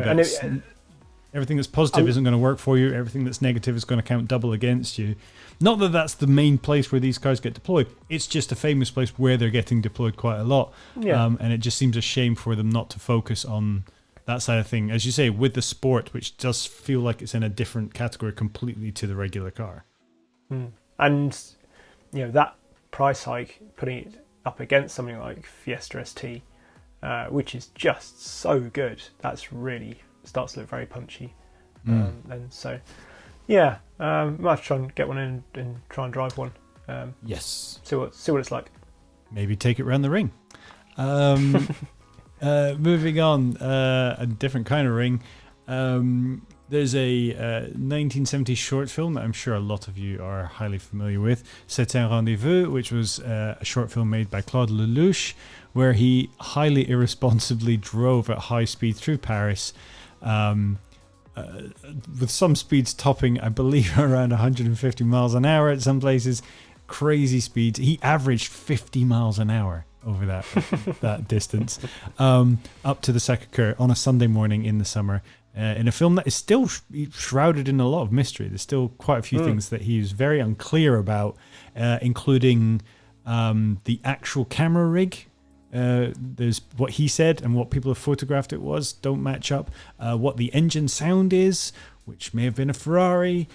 Speaker 2: that's positive isn't going to work for you. Everything that's negative is going to count double against you. Not that that's the main place where these cars get deployed. It's just a famous place where they're getting deployed quite a lot. Yeah. And it just seems a shame for them not to focus on that side of thing. As you say, with the Sport, which does feel like it's in a different category completely to the regular car.
Speaker 1: And, that price hike, putting it up against something like Fiesta ST, which is just so good, that's really starts to look very punchy. And so, might have to try and get one in and try and drive one.
Speaker 2: Yes.
Speaker 1: See what it's like.
Speaker 2: Maybe take it around the ring. Moving on, a different kind of ring. There's a 1970s short film that I'm sure a lot of you are highly familiar with, C'est un rendezvous, which was a short film made by Claude Lelouch, where he highly irresponsibly drove at high speed through Paris, with some speeds topping, I believe, around 150 miles an hour at some places. Crazy speeds. He averaged 50 miles an hour over that distance, up to the Sacré-Cœur on a Sunday morning in the summer, in a film that is still shrouded in a lot of mystery. There's still quite a few things that he's very unclear about, including the actual camera rig. There's what he said and what people have photographed it was don't match up. What the engine sound is, which may have been a Ferrari,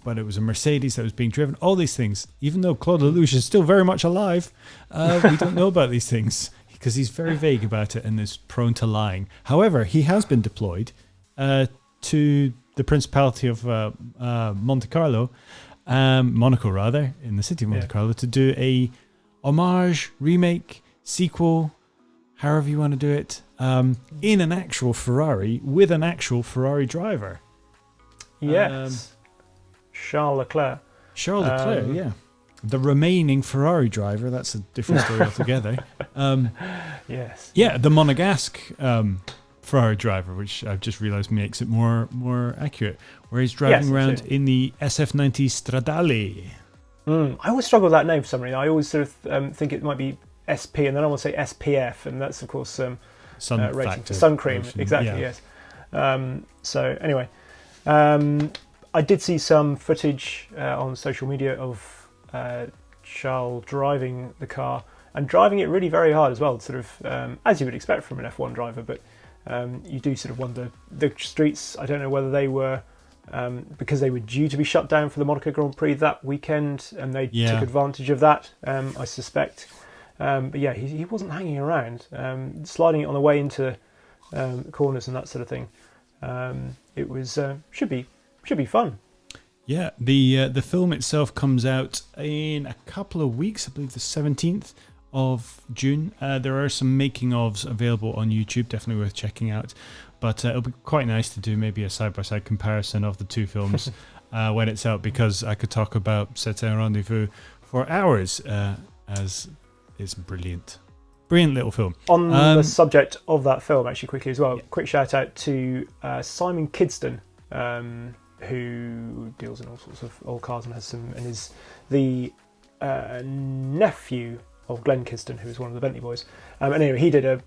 Speaker 2: but it was a Mercedes that was being driven. All these things, even though Claude Lelouch is still very much alive, we don't know about these things because he's very vague about it and is prone to lying. However, he has been deployed to the Principality of Monaco rather, in the city of Monte Carlo, to do a homage, remake, sequel, however you want to do it, in an actual Ferrari with an actual Ferrari driver.
Speaker 1: Yes. Charles Leclerc.
Speaker 2: Yeah. The remaining Ferrari driver, that's a different story altogether.
Speaker 1: Yes.
Speaker 2: Yeah, the Monegasque Ferrari driver, which I've just realised makes it more accurate, where he's driving around in the SF90 Stradale.
Speaker 1: I always struggle with that name for some reason. I always sort of think it might be SP, and then I want to say SPF, and that's, of course, rating for sun cream. Version. Exactly, yes. So, anyway, I did see some footage on social media of Charles driving the car, and driving it really very hard as well, sort of as you would expect from an F1 driver, but you do sort of wonder. The streets, I don't know whether they were because they were due to be shut down for the Monaco Grand Prix that weekend, and they took advantage of that, I suspect. But yeah, he wasn't hanging around, sliding it on the way into corners and that sort of thing. It was should be fun.
Speaker 2: Yeah, the film itself comes out in a couple of weeks. I believe the 17th of June. There are some making ofs available on YouTube, definitely worth checking out. But it'll be quite nice to do maybe a side-by-side comparison of the two films when it's out, because I could talk about C'est un rendezvous for hours, as it's brilliant. Brilliant little film. On
Speaker 1: the subject of that film, actually, quickly as well, quick shout out to Simon Kidston, who deals in all sorts of old cars and has some, and is the nephew of Glenn Kidston, who is one of the Bentley boys. And anyway, he did a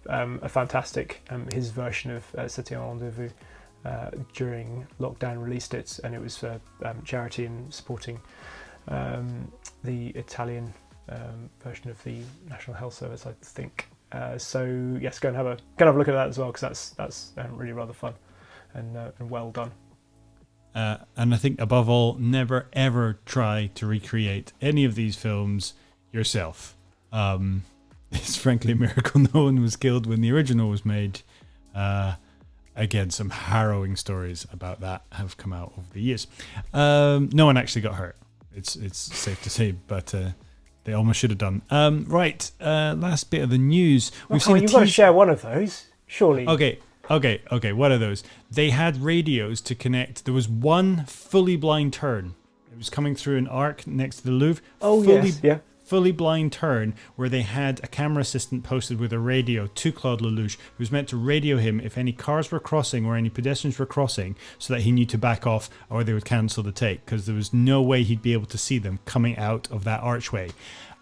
Speaker 1: fantastic, his version of C'est un rendezvous during lockdown, released it, and it was for charity and supporting the Italian version of the National Health Service, I think. So yes, go and have a look at that as well, because that's really rather fun and well done.
Speaker 2: And I think above all, never ever try to recreate any of these films yourself. It's frankly a miracle no one was killed when the original was made. Again, some harrowing stories about that have come out over the years. No one actually got hurt. It's safe to say, but they almost should have done. Right, last bit of the news.
Speaker 1: You've got to share one of those, surely.
Speaker 2: Okay. What are those? They had radios to connect. There was one fully blind turn. It was coming through an arc next to the Louvre. Fully blind turn where they had a camera assistant posted with a radio to Claude Lelouch, who was meant to radio him if any cars were crossing or any pedestrians were crossing, so that he knew to back off or they would cancel the take, because there was no way he'd be able to see them coming out of that archway.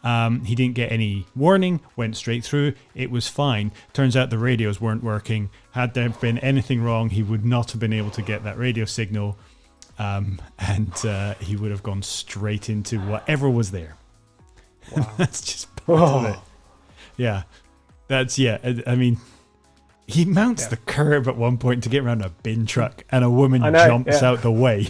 Speaker 2: He didn't get any warning, went straight through. It was fine. Turns out the radios weren't working. Had there been anything wrong, he would not have been able to get that radio signal, and he would have gone straight into whatever was there. Wow. That's just part of it. Yeah. I mean, he mounts the curb at one point to get around a bin truck, and a woman jumps out the way.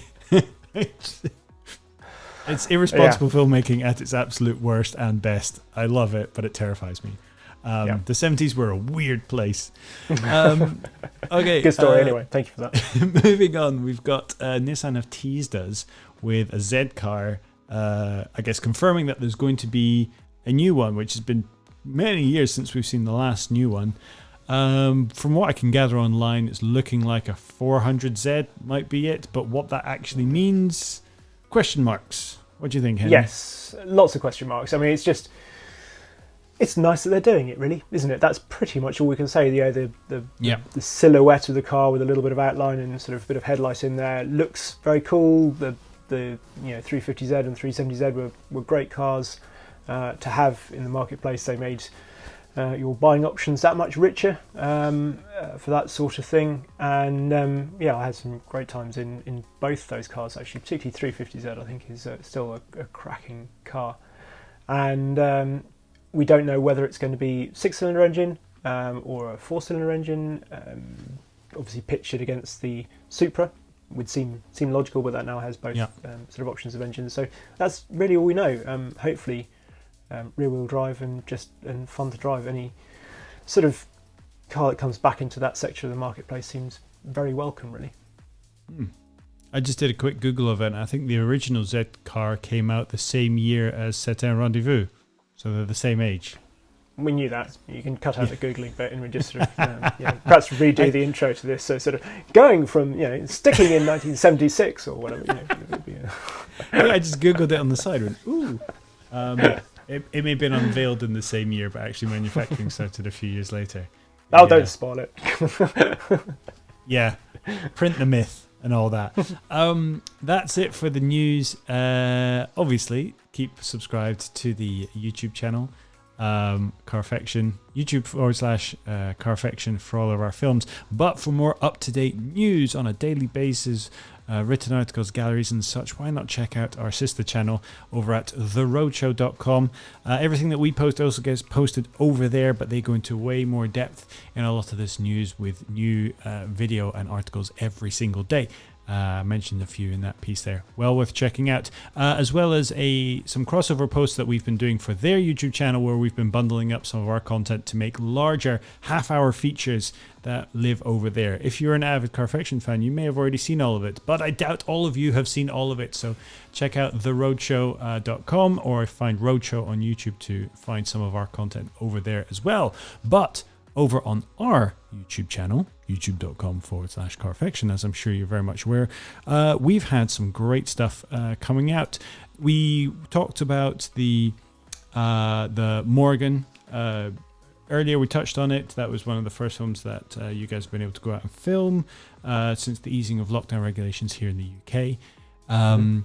Speaker 2: It's irresponsible filmmaking at its absolute worst and best. I love it, but it terrifies me. The 70s were a weird place. Okay.
Speaker 1: Good story anyway. Thank you for that.
Speaker 2: Moving on, we've got Nissan have teased us with a Z car, I guess confirming that there's going to be a new one, which has been many years since we've seen the last new one. From what I can gather online, it's looking like a 400Z might be it, but what that actually means, question marks. What do you think, Henry?
Speaker 1: Yes, lots of question marks. I mean, it's nice that they're doing it, really, isn't it? That's pretty much all we can say. The silhouette of the car with a little bit of outline and sort of a bit of headlight in there looks very cool. The 350Z and 370Z were great cars to have in the marketplace. They made your buying options that much richer for that sort of thing. And I had some great times in both those cars, actually. Particularly 350Z, I think, is still a cracking car. And we don't know whether it's going to be 6-cylinder engine or a 4-cylinder engine. Obviously pictured against the Supra would seem logical, but that now has both sort of options of engines. So that's really all we know. Hopefully rear-wheel drive and fun to drive. Any sort of car that comes back into that sector of the marketplace seems very welcome, really.
Speaker 2: I just did a quick Google of it, and I think the original Z car came out the same year as C'est un Rendezvous, so they're the same age.
Speaker 1: We knew that. You can cut out the Googling bit and we just sort of perhaps redo the intro to this. So sort of going from, sticking in 1976 or whatever.
Speaker 2: I just Googled it on the side. Went, ooh. It may have been unveiled in the same year, but actually manufacturing started a few years later.
Speaker 1: Oh, don't spoil it.
Speaker 2: Yeah. Print the myth and all that. That's it for the news. Obviously, keep subscribed to the YouTube channel. Carfection, YouTube/Carfection for all of our films. But for more up-to-date news on a daily basis, written articles, galleries and such, why not check out our sister channel over at theroadshow.com. Everything that we post also gets posted over there, but they go into way more depth in a lot of this news with new video and articles every single day. I mentioned a few in that piece there. Well worth checking out. As well as some crossover posts that we've been doing for their YouTube channel, where we've been bundling up some of our content to make larger half-hour features that live over there. If you're an avid Carfection fan, you may have already seen all of it, but I doubt all of you have seen all of it. So check out theroadshow.com or find Roadshow on YouTube to find some of our content over there as well. But over on our YouTube channel, youtube.com/Carfection, as I'm sure you're very much aware, we've had some great stuff coming out. We talked about the Morgan earlier. We touched on it. That was one of the first films that you guys have been able to go out and film since the easing of lockdown regulations here in the UK. And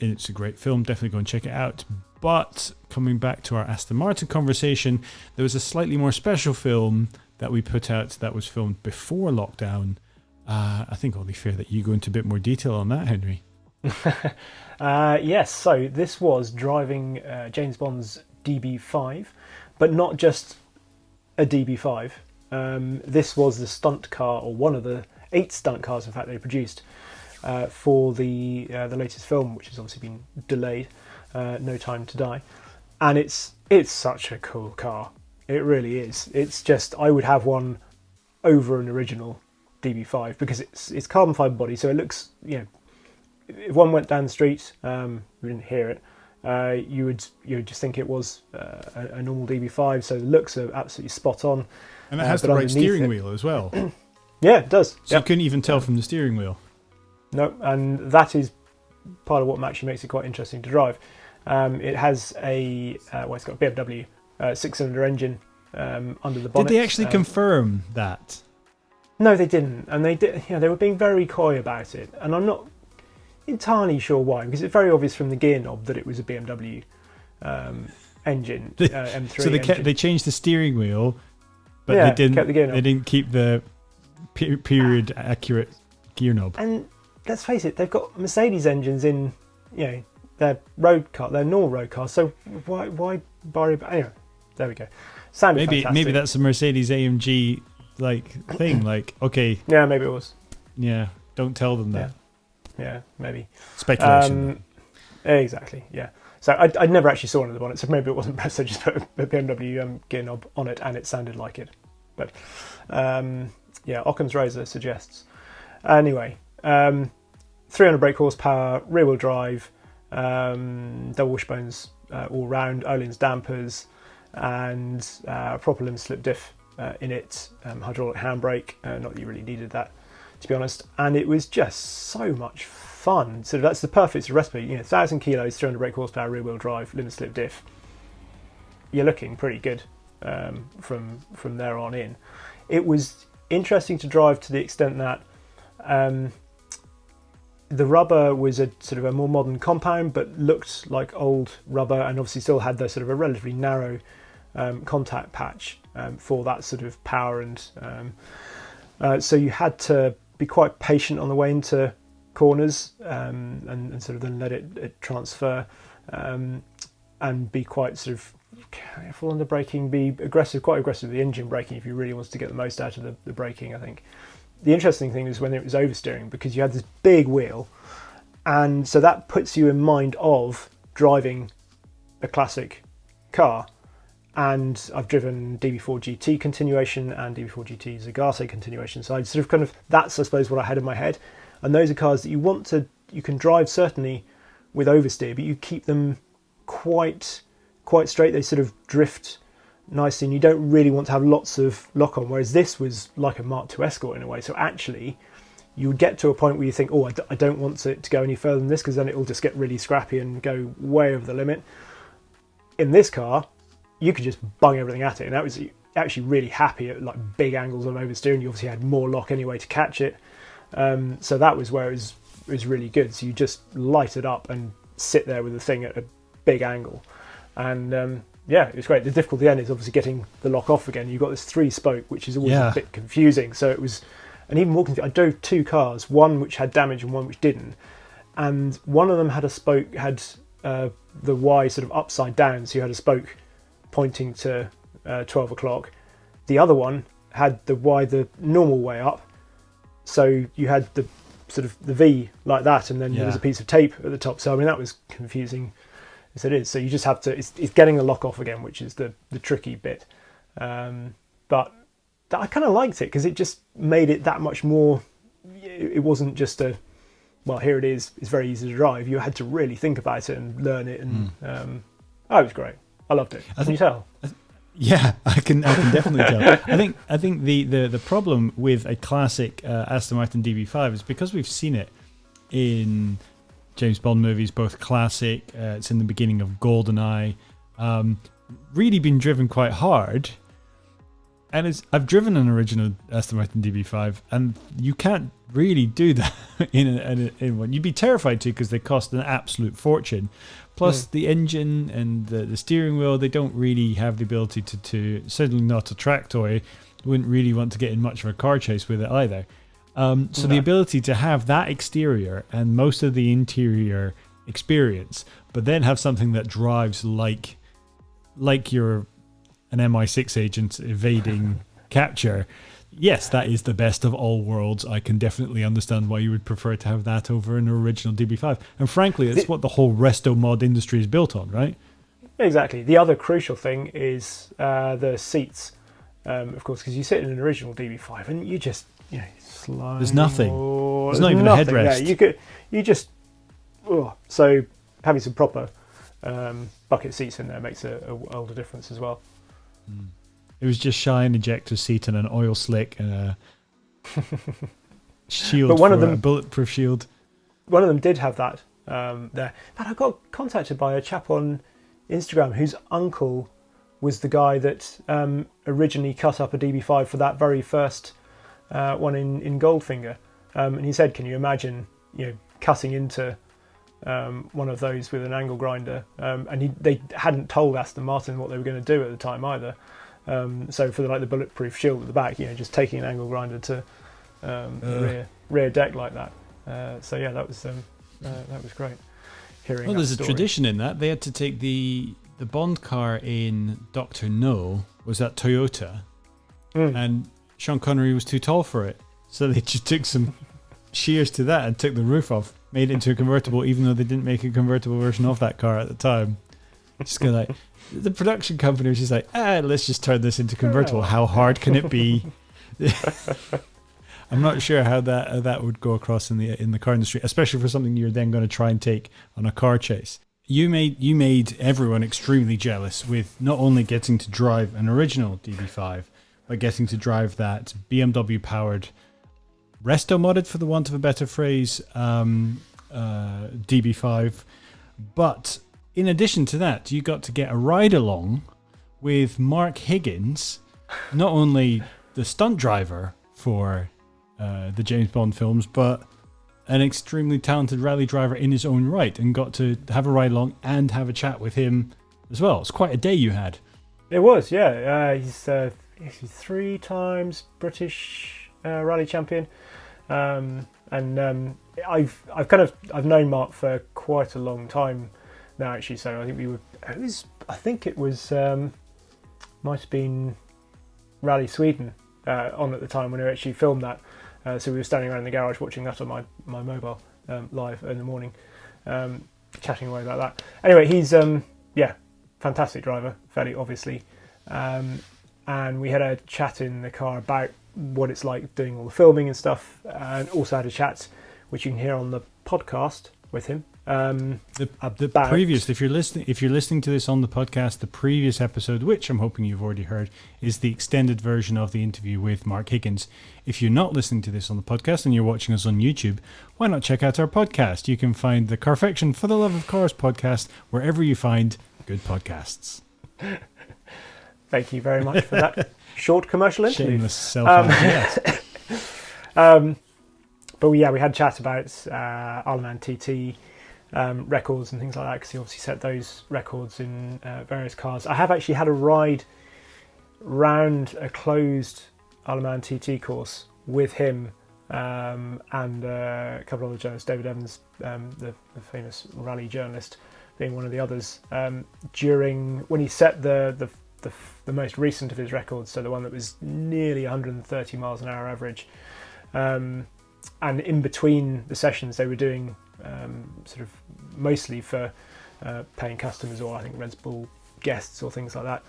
Speaker 2: it's a great film. Definitely go and check it out. But coming back to our Aston Martin conversation, there was a slightly more special film that we put out that was filmed before lockdown. I think only fair that you go into a bit more detail on that, Henry.
Speaker 1: Yes, so this was driving James Bond's DB5, but not just a DB5. This was the stunt car, or one of the 8 stunt cars, in fact, they produced for the latest film, which has obviously been delayed, No Time to Die, and it's such a cool car. It really is. It's just, I would have one over an original DB5 because it's carbon fibre body, so it looks, if one went down the street, we didn't hear it, you would just think it was a normal DB5. So the looks are absolutely spot on,
Speaker 2: and it has the right steering wheel as well.
Speaker 1: Yeah, it does.
Speaker 2: So you couldn't even tell from the steering wheel.
Speaker 1: No, and that is part of what actually makes it quite interesting to drive. It has it's got a BMW 6-cylinder engine under the bonnet.
Speaker 2: Did they actually confirm that?
Speaker 1: No, they didn't, and they did. They were being very coy about it, and I'm not entirely sure why, because it's very obvious from the gear knob that it was a BMW engine, M3.
Speaker 2: So they changed the steering wheel, but they didn't.
Speaker 1: Kept the gear knob.
Speaker 2: They didn't keep the period accurate gear knob.
Speaker 1: And let's face it, they've got Mercedes engines in, their road car, their normal road cars. So why borrow? Anyway, there we go. Sounded fantastic.
Speaker 2: Maybe that's a MercedesAMG thing. Okay.
Speaker 1: Yeah, maybe it was.
Speaker 2: Yeah, don't tell them that.
Speaker 1: Yeah, maybe.
Speaker 2: Speculation.
Speaker 1: Exactly. Yeah. So I never actually saw one of the bonnets, so maybe it wasn't best. I just put a BMW gear knob on it, and it sounded like it. But Occam's razor suggests. Anyway, 300 brake horsepower, rear-wheel drive, double wishbones all round, Öhlins dampers, and proper limb slip diff in it, hydraulic handbrake. Not that you really needed that, to be honest. And it was just so much fun. So that's the perfect recipe. 1,000 kilos, 300 brake horsepower, rear-wheel drive, limb slip diff. You're looking pretty good from there on in. It was interesting to drive to the extent that the rubber was a sort of a more modern compound, but looked like old rubber, and obviously still had the sort of a relatively narrow contact patch for that sort of power, and so you had to be quite patient on the way into corners and sort of then let it transfer and be quite sort of careful on the braking, be quite aggressive with the engine braking if you really wanted to get the most out of the braking, I think. The interesting thing is when it was oversteering, because you had this big wheel, and so that puts you in mind of driving a classic car. And I've driven DB4 GT continuation and DB4 GT Zagato continuation, so I sort of that's I suppose what I had in my head. And those are cars that you can drive certainly with oversteer, but you keep them quite straight. They sort of drift nicely, and you don't really want to have lots of lock on, whereas this was like a Mark II Escort in a way. So actually you would get to a point where you think, I don't want it to go any further than this, because then it will just get really scrappy and go way over the limit. In this car you could just bung everything at it, and that was actually really happy at big angles of oversteering. You obviously had more lock anyway to catch it, so that was where it was really good. So you just light it up and sit there with the thing at a big angle, and it was great. The difficulty then is obviously getting the lock off again. You've got this 3-spoke, which is always a bit confusing. So it was, and even more confusing. I drove 2 cars, one which had damage and one which didn't, and one of them had a spoke, had the Y sort of upside down, so you had a spoke pointing to 12 o'clock. The other one had the Y the normal way up, so you had the sort of the V like that, and then there was a piece of tape at the top. So I mean that was confusing as it is. So you just have to, it's getting the lock off again, which is the tricky bit. But I kind of liked it because it just made it that much more. It wasn't just here it is, it's very easy to drive. You had to really think about it and learn it, and it was great. I loved it. Can you tell?
Speaker 2: Yeah, I can definitely tell. I think the problem with a classic Aston Martin DB5 is because we've seen it in James Bond movies, both classic. It's in the beginning of GoldenEye. Really been driven quite hard. And I've driven an original Aston Martin DB5, and you can't really do that in one. You'd be terrified to, because they cost an absolute fortune. Plus, the engine and the steering wheel, they don't really have the ability to certainly not a track toy. Wouldn't really want to get in much of a car chase with it either. So the ability to have that exterior and most of the interior experience, but then have something that drives like you're an MI6 agent evading capture, yes, that is the best of all worlds. I can definitely understand why you would prefer to have that over an original DB5. And frankly, it's what the whole resto mod industry is built on, right?
Speaker 1: Exactly. The other crucial thing is the seats, of course, because you sit in an original DB5 and you just, slide.
Speaker 2: There's nothing. There's not even a headrest.
Speaker 1: So having some proper bucket seats in there makes a world of difference as well.
Speaker 2: It was just shy an ejector seat and an oil slick and a shield, a bulletproof shield.
Speaker 1: One of them did have that there. But I got contacted by a chap on Instagram whose uncle was the guy that originally cut up a DB5 for that very first one in Goldfinger. And he said, can you imagine, cutting into one of those with an angle grinder? And they hadn't told Aston Martin what they were going to do at the time either. So for the bulletproof shield at the back, just taking an angle grinder to the rear deck like that. That was great.
Speaker 2: Well, there's a tradition in that. They had to take the Bond car in Dr. No was that Toyota, and Sean Connery was too tall for it, so they just took some shears to that and took the roof off, made it into a convertible, even though they didn't make a convertible version of that car at the time. Just go like, the production company was just like, let's just turn this into convertible. How hard can it be? I'm not sure how that would go across in the car industry, especially for something you're then going to try and take on a car chase. You made everyone extremely jealous with not only getting to drive an original DB5, but getting to drive that BMW powered, resto modded for the want of a better phrase, DB5. But in addition to that, you got to get a ride along with Mark Higgins, not only the stunt driver for the James Bond films, but an extremely talented rally driver in his own right, and got to have a ride along and have a chat with him as well. It's quite a day you had.
Speaker 1: It was, yeah. He's 3 times British rally champion, and I've known Mark for quite a long time now, actually. So I think it was might have been Rally Sweden on at the time when we actually filmed that. So we were standing around in the garage watching that on my mobile live in the morning, chatting away about that. Anyway, he's fantastic driver, fairly obviously, and we had a chat in the car about what it's like doing all the filming and stuff, and also had a chat which you can hear on the podcast with him.
Speaker 2: The previous, if you're listening to this on the podcast, the previous episode, which I'm hoping you've already heard, is the extended version of the interview with Mark Higgins. If you're not listening to this on the podcast and you're watching us on YouTube, why not check out our podcast? You can find the Carfection For the Love of Cars podcast wherever you find good podcasts.
Speaker 1: Thank you very much for that short commercial interlude.
Speaker 2: Shameless self-advertising.
Speaker 1: But we had a chat about Aleman TT records and things like that, because he obviously set those records in various cars. I have actually had a ride round a closed Aleman TT course with him and a couple of other journalists, David Evans, the famous rally journalist, being one of the others, during when he set the most recent of his records, so the one that was nearly 130 miles an hour average. And in between the sessions, they were doing sort of mostly for paying customers, or I think Red Bull guests or things like that.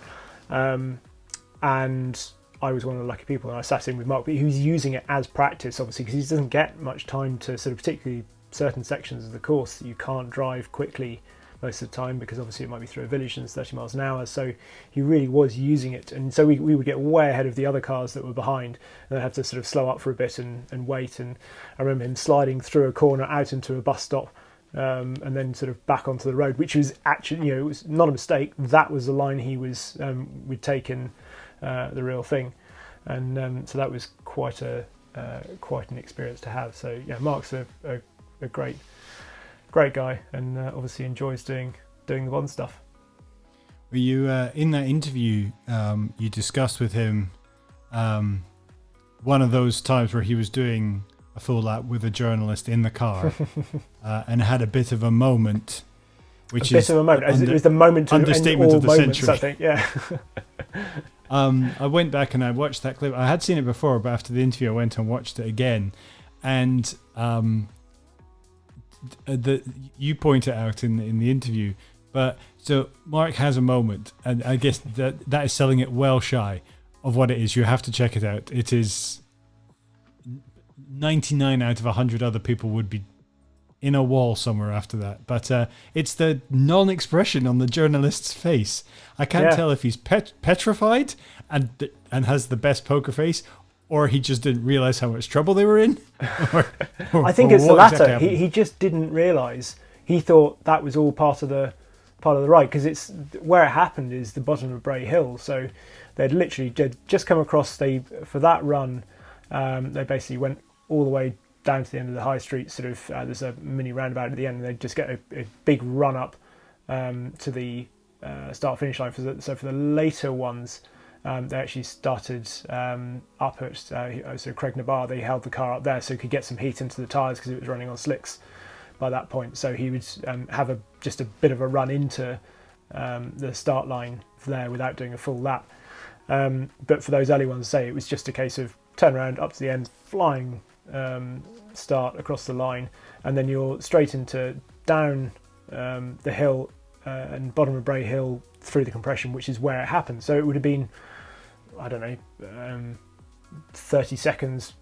Speaker 1: And I was one of the lucky people, and I sat in with Mark, but he was using it as practice, obviously, because he doesn't get much time to sort of, particularly certain sections of the course that you can't drive quickly most of the time, because obviously it might be through a village and it's 30 miles an hour. So he really was using it, and so we would get way ahead of the other cars that were behind, and I'd have to sort of slow up for a bit and wait. And I remember him sliding through a corner out into a bus stop, and then sort of back onto the road, which was actually, it was not a mistake. That was the line he was we'd taken the real thing, and so that was quite an experience to have. So yeah, Mark's a great guy, and obviously enjoys doing the Bond stuff.
Speaker 2: Were you in that interview? You discussed with him one of those times where he was doing a full lap with a journalist in the car, and had a bit of a moment, which
Speaker 1: it was the moment. It was the moment
Speaker 2: understatement
Speaker 1: of
Speaker 2: the
Speaker 1: moments,
Speaker 2: century.
Speaker 1: I think. Yeah.
Speaker 2: I went back and I watched that clip. I had seen it before, but after the interview, I went and watched it again. And you point it out in the interview. But so Mark has a moment, and I guess that is selling it well shy of what it is. You have to check it out. It is 99 out of 100 other people would be in a wall somewhere after that. But it's the non-expression on the journalist's face. I can't tell if he's petrified and has the best poker face, or he just didn't realize how much trouble they were in.
Speaker 1: I think it's the latter. He just didn't realize. He thought that was all part of the ride, because it's where it happened is the bottom of Bray Hill. So they'd literally just come across. For that run, they basically went all the way down to the end of the high street. Sort of there's a mini roundabout at the end, and they just get a big run up to the start finish line. So for the later ones, they actually started up at so Craig Nabar. They held the car up there so he could get some heat into the tyres because it was running on slicks by that point. So he would have just a bit of a run into the start line there without doing a full lap. But for those early ones, say it was just a case of turn around up to the end, flying start across the line, and then you're straight into down the hill and bottom of Bray Hill through the compression, which is where it happened. So it would have been, I don't know, 30 seconds,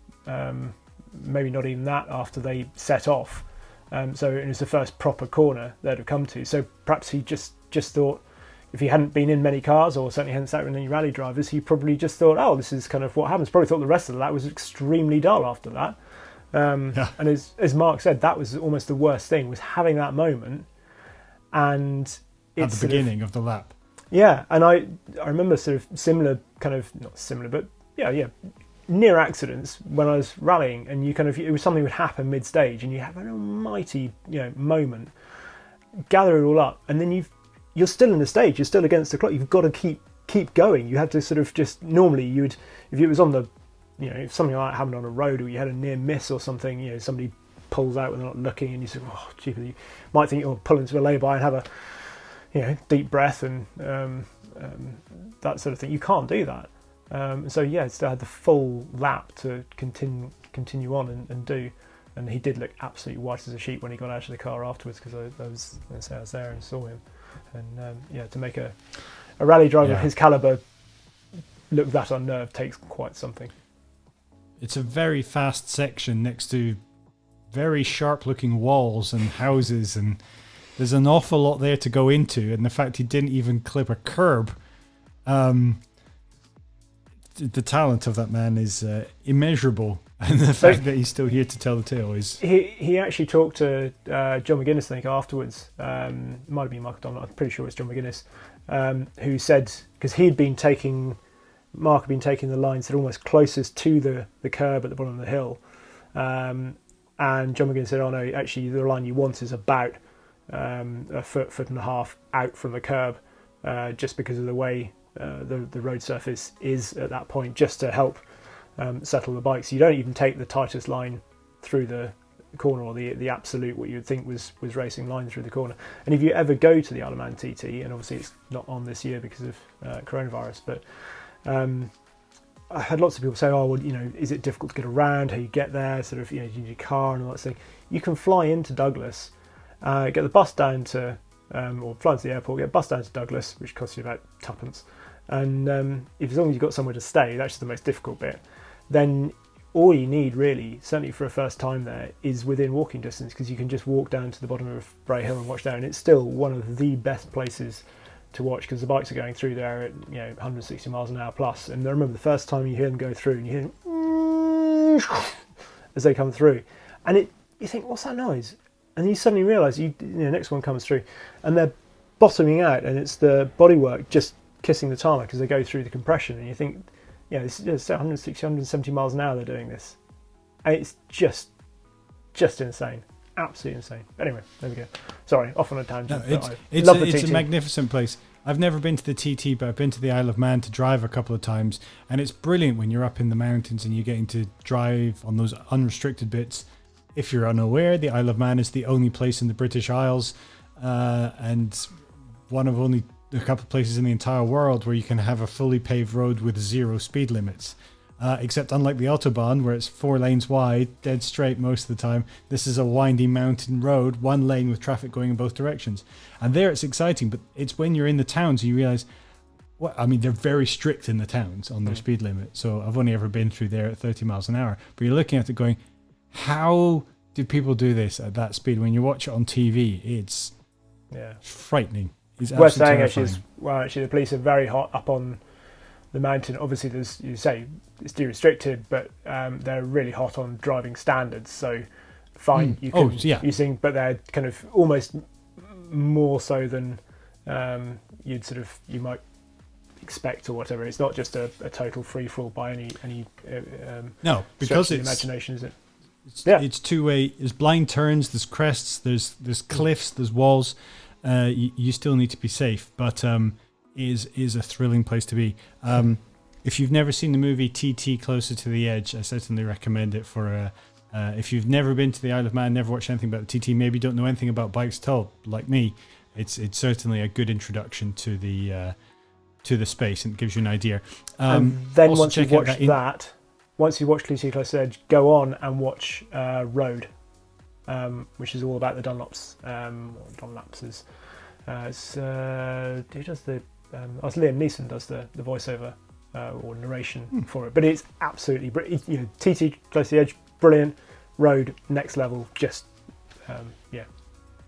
Speaker 1: maybe not even that, after they set off. So it was the first proper corner they'd have come to. So perhaps he just thought, if he hadn't been in many cars, or certainly hadn't sat with any rally drivers, he probably just thought, oh, this is kind of what happens. Probably thought the rest of that was extremely dull after that. And as Mark said, that was almost the worst thing, was having that moment. And it's
Speaker 2: at the beginning of the lap.
Speaker 1: Yeah, and I remember sort of similar, kind of, not similar, but near accidents when I was rallying, and it was something would happen mid-stage, and you have an almighty, moment, gather it all up, and then you're still in the stage, you're still against the clock, you've got to keep going. You had to sort of just, normally you would, if it was on the, if something like that happened on a road, or you had a near miss or something, somebody pulls out when they're not looking, and you say, oh, gee, you might think you'll pull into a lay-by and have a, deep breath and that sort of thing. You can't do that. So still had the full lap to continue on and do. And he did look absolutely white as a sheet when he got out of the car afterwards, because I was there and saw him. And to make a rally driver of his calibre look that unnerved takes quite something.
Speaker 2: It's a very fast section next to very sharp looking walls and houses, and there's an awful lot there to go into, and the fact he didn't even clip a curb, the talent of that man is immeasurable, and the fact that he's still here to tell the tale is...
Speaker 1: He actually talked to John McGuinness, I think, afterwards. Might have been Mark O'Donnell, I'm pretty sure it's John McGuinness, who said, because Mark had been taking the lines that are almost closest to the curb at the bottom of the hill, and John McGuinness said, oh no, actually the line you want is about a foot and a half out from the curb, just because of the way the road surface is at that point, just to help settle the bike. So you don't even take the tightest line through the corner, or the absolute, what you would think was racing line through the corner. And if you ever go to the Isle of Man TT, and obviously it's not on this year because of coronavirus, but I had lots of people say, oh, well, is it difficult to get around? How you get there? Sort of, you need a car and all that thing. You can fly into Douglas, get the bus down to, or fly into the airport, get a bus down to Douglas, which costs you about twopence. And as long as you've got somewhere to stay, that's the most difficult bit. Then all you need, really, certainly for a first time there, is within walking distance, because you can just walk down to the bottom of Bray Hill and watch down. It's still one of the best places to watch, because the bikes are going through there at 160 miles an hour plus. And I remember the first time you hear them go through, and you hear them as they come through, and you think, what's that noise? And you suddenly realise next one comes through, and they're bottoming out, and it's the bodywork just kissing the tarmac as they go through the compression, and you think, it's 160, 170 miles an hour they're doing this, and it's just insane. Absolutely insane. Anyway, there we go. Sorry, off on a tangent.
Speaker 2: No, it's a magnificent place. I've never been to the TT, but I've been to the Isle of Man to drive a couple of times, and it's brilliant when you're up in the mountains and you're getting to drive on those unrestricted bits. If you're unaware, the Isle of Man is the only place in the British Isles, and one of only a couple of places in the entire world where you can have a fully paved road with 0 speed limits. Except unlike the Autobahn, where it's 4 lanes wide, dead straight most of the time, this is a windy mountain road, 1 lane with traffic going in both directions. And there it's exciting, but it's when you're in the towns you realise, they're very strict in the towns on their speed limit. So I've only ever been through there at 30 miles an hour. But you're looking at it going, how do people do this at that speed? When you watch it on TV, it's frightening. It's
Speaker 1: worth saying
Speaker 2: terrifying.
Speaker 1: actually the police are very hot up on the mountain. Obviously, there's, you say it's de-restricted, but they're really hot on driving standards. So fine, you sing, but they're kind of almost more so than you might expect or whatever. It's not just a total free for all by any
Speaker 2: no, because it's
Speaker 1: imagination, is it?
Speaker 2: It's two-way. There's blind turns, there's crests, there's cliffs, there's walls. You still need to be safe, but is a thrilling place to be. If you've never seen the movie TT Closer to the Edge, I certainly recommend it for if you've never been to the Isle of Man, never watched anything about the TT, maybe don't know anything about bikes at all, like me, it's certainly a good introduction to the space, and it gives you an idea.
Speaker 1: And then once you've watched once you watch TT Closer to the Edge, go on and watch Road, which is all about the Dunlops. Dunlops is who does the Liam Neeson does the voiceover or narration for it, but it's absolutely TT Close to the Edge, brilliant. Road, next level, just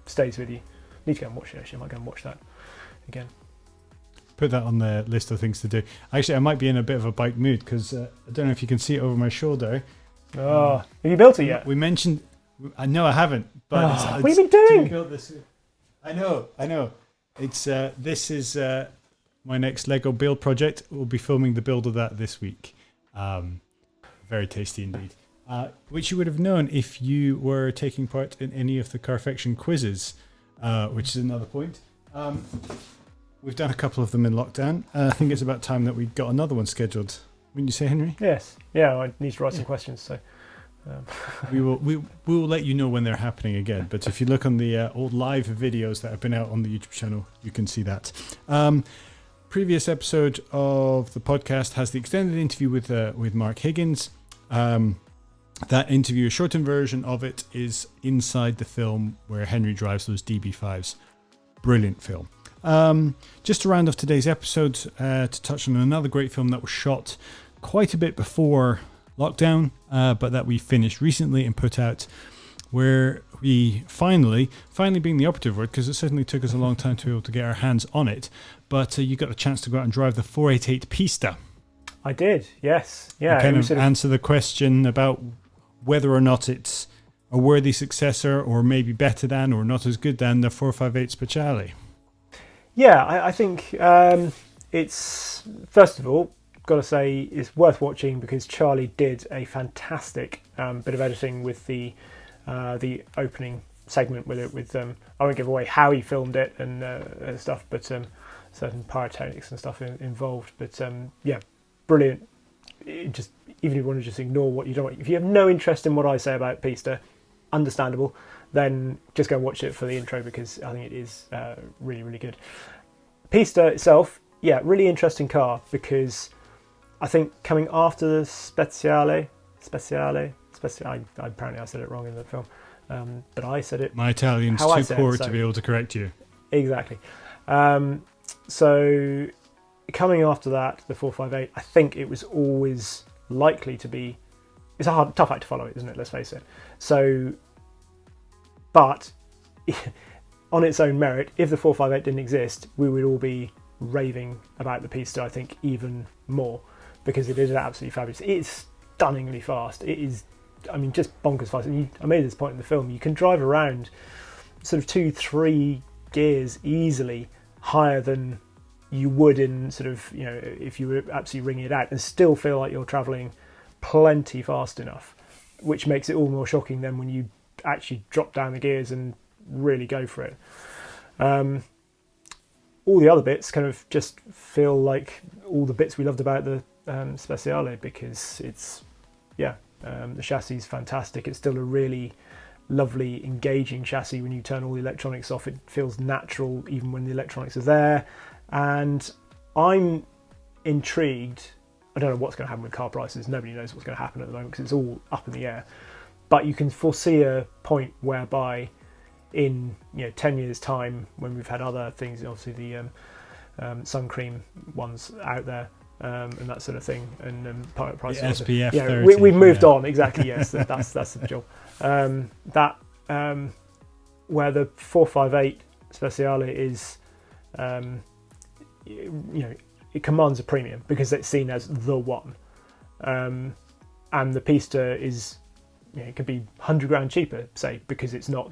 Speaker 1: stays with you. Need to go and watch it. Actually, I might go and watch that again.
Speaker 2: Put that on the list of things to do. Actually, I might be in a bit of a bike mood because I don't know if you can see it over my shoulder.
Speaker 1: Have you built it yet?
Speaker 2: We mentioned. No, I haven't. But
Speaker 1: what have you been doing?
Speaker 2: Build this. I know. It's this is my next Lego build project. We'll be filming the build of that this week. Very tasty indeed. Which you would have known if you were taking part in any of the Carfection quizzes, which is another point. We've done a couple of them in lockdown. I think it's about time that we got another one scheduled. Wouldn't you say, Henry?
Speaker 1: Yes. Yeah, I need to write some questions. So
Speaker 2: we will let you know when they're happening again. But if you look on the old live videos that have been out on the YouTube channel, you can see that. Previous episode of the podcast has the extended interview with Mark Higgins. That interview, a shortened version of it, is inside the film where Henry drives those DB5s. Brilliant film. Just to round off today's episode, to touch on another great film that was shot quite a bit before lockdown, but that we finished recently and put out, where we finally being the operative word, because it certainly took us a long time to be able to get our hands on it, but you got a chance to go out and drive the 488 Pista.
Speaker 1: I did, yes. Yeah.
Speaker 2: And kind of answer the question about whether or not it's a worthy successor, or maybe better than, or not as good than the 458 Speciale.
Speaker 1: Yeah, I think it's, first of all, got to say, it's worth watching because Charlie did a fantastic bit of editing with the opening segment with it. With I won't give away how he filmed it and stuff, but certain pyrotechnics and stuff involved. But brilliant. Just even if you want to just ignore what you don't want, if you have no interest in what I say about Pista, understandable, then just go and watch it for the intro because I think it is really, really good. Pista itself, really interesting car because I think coming after the Speciale, apparently I said it wrong in the film, but I said it.
Speaker 2: My Italian's too poor to be able to correct you.
Speaker 1: Exactly. So coming after that, the 458, I think it was always likely to be. It's a tough act to follow, isn't it? Let's face it. So, but on its own merit, if the 458 didn't exist, we would all be raving about the Pista, I think, even more, because it is absolutely fabulous. It's stunningly fast. It is, just bonkers fast. And I made this point in the film, you can drive around sort of 2-3 gears easily higher than you would in sort of, if you were absolutely ringing it out, and still feel like you're travelling plenty fast enough, which makes it all more shocking than when you actually drop down the gears and really go for it. All the other bits kind of just feel like all the bits we loved about the Speciale, because it's the chassis is fantastic. It's still a really lovely, engaging chassis. When you turn all the electronics off, it feels natural even when the electronics are there. And I'm intrigued. I don't know what's going to happen with car prices. Nobody knows what's going to happen at the moment because it's all up in the air. But you can foresee a point whereby in 10 years' time, when we've had other things, obviously the sun cream ones out there, and that sort of thing, and prices.
Speaker 2: SPF
Speaker 1: 30. We've moved on, exactly. Yes, that's the job. Where the 458 Speciale is, it commands a premium because it's seen as the one, and the Pista is, it could be 100 grand cheaper, say, because it's not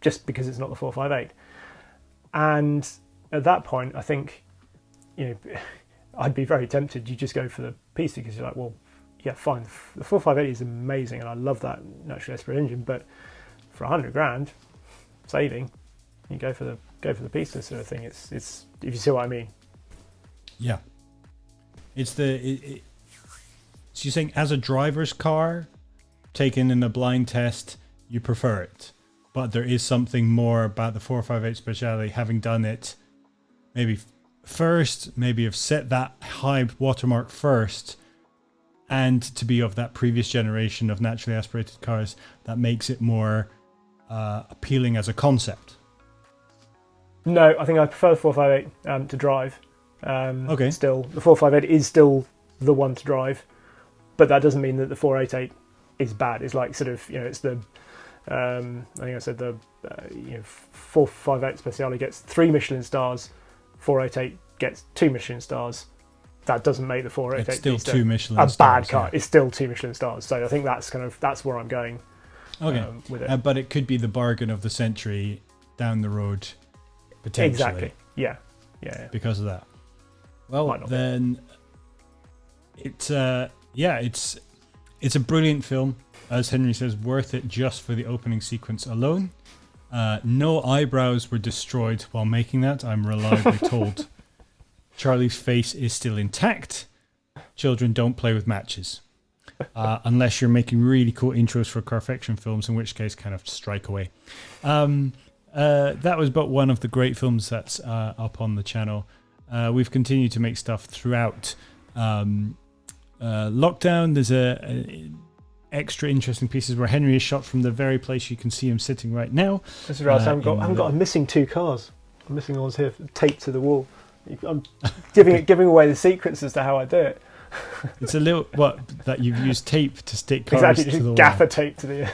Speaker 1: the 458, and at that point, I think, I'd be very tempted. You just go for the Pista because you're like, well, yeah, fine. The 458 is amazing, and I love that naturally aspirated engine. But for 100 grand saving, you go for the Pista sort of thing. It's if you see what I mean.
Speaker 2: Yeah, it's so you're saying as a driver's car, taken in a blind test, you prefer it, but there is something more about the 458 Speciale, having done it maybe first, maybe have set that high watermark first, and to be of that previous generation of naturally aspirated cars, that makes it more appealing as a concept.
Speaker 1: No, I think I prefer the 458 to drive.
Speaker 2: Okay.
Speaker 1: Still, the 458 is still the one to drive, but that doesn't mean that the 488 is bad. It's like sort of, it's the I think I said the 458 Speciale gets 3 Michelin stars, 488 gets 2 Michelin stars. That doesn't make the 488
Speaker 2: it's still 2 Michelin
Speaker 1: a
Speaker 2: stars,
Speaker 1: bad car.
Speaker 2: Yeah.
Speaker 1: It's still 2 Michelin stars. So I think that's where I'm going.
Speaker 2: Okay,
Speaker 1: with it.
Speaker 2: But it could be the bargain of the century down the road, potentially.
Speaker 1: Exactly. Yeah.
Speaker 2: Because of that. Well, then it's a brilliant film. As Henry says, worth it just for the opening sequence alone. No eyebrows were destroyed while making that, I'm reliably told. Charlie's face is still intact. Children don't play with matches. Unless you're making really cool intros for Carfection films, in which case kind of strike away. That was but one of the great films that's up on the channel. We've continued to make stuff throughout lockdown. There's a extra interesting pieces where Henry is shot from the very place you can see him sitting right now.
Speaker 1: This is right. I haven't got. I'm missing 2 cars. I'm missing ones here taped to the wall. I'm giving away the secrets as to how I do it.
Speaker 2: It's a little that you've used tape to stick cars
Speaker 1: exactly,
Speaker 2: to
Speaker 1: just
Speaker 2: the wall.
Speaker 1: Gaffer tape to the.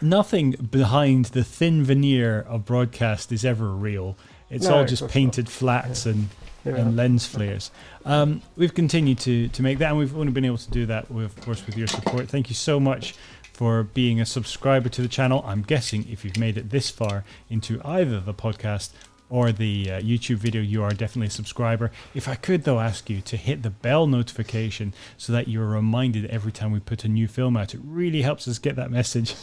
Speaker 2: Nothing behind the thin veneer of broadcast is ever real. It's all just painted flats and lens flares. We've continued to make that, and we've only been able to do that, of course, with your support. Thank you so much for being a subscriber to the channel. I'm guessing if you've made it this far into either the podcast or the YouTube video, you are definitely a subscriber. If I could, though, ask you to hit the bell notification so that you're reminded every time we put a new film out. It really helps us get that message.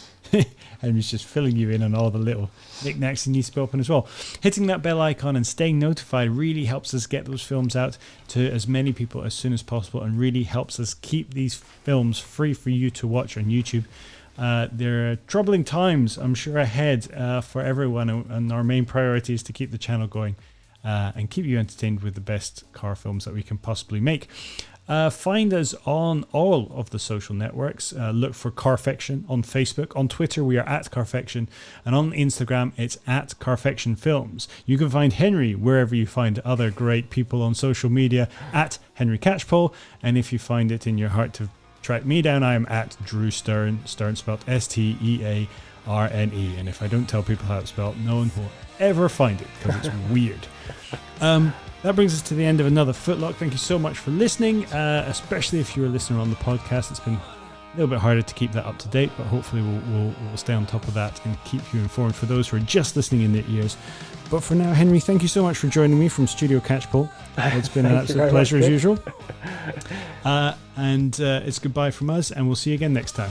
Speaker 2: And he's just filling you in on all the little knickknacks he needs to be open as well. Hitting that bell icon and staying notified really helps us get those films out to as many people as soon as possible, and really helps us keep these films free for you to watch on YouTube. There are troubling times, I'm sure, ahead for everyone, and our main priority is to keep the channel going and keep you entertained with the best car films that we can possibly make. Find us on all of the social networks. Look for Carfection on Facebook. On Twitter, we are at Carfection, and on Instagram, it's at Carfection Films. You can find Henry wherever you find other great people on social media, at Henry Catchpole, and if you find it in your heart to track me down, I am at Drew Stearne, Stearne spelled Stearne, and if I don't tell people how it's spelled, no one will ever find it because it's weird. That brings us to the end of another FtLoC. Thank you so much for listening, especially if you're a listener on the podcast. It's been a little bit harder to keep that up to date, but hopefully we'll stay on top of that and keep you informed for those who are just listening in their ears. But for now, Henry, thank you so much for joining me from Studio Catchpole. It's been an absolute pleasure as usual. And it's goodbye from us, and we'll see you again next time.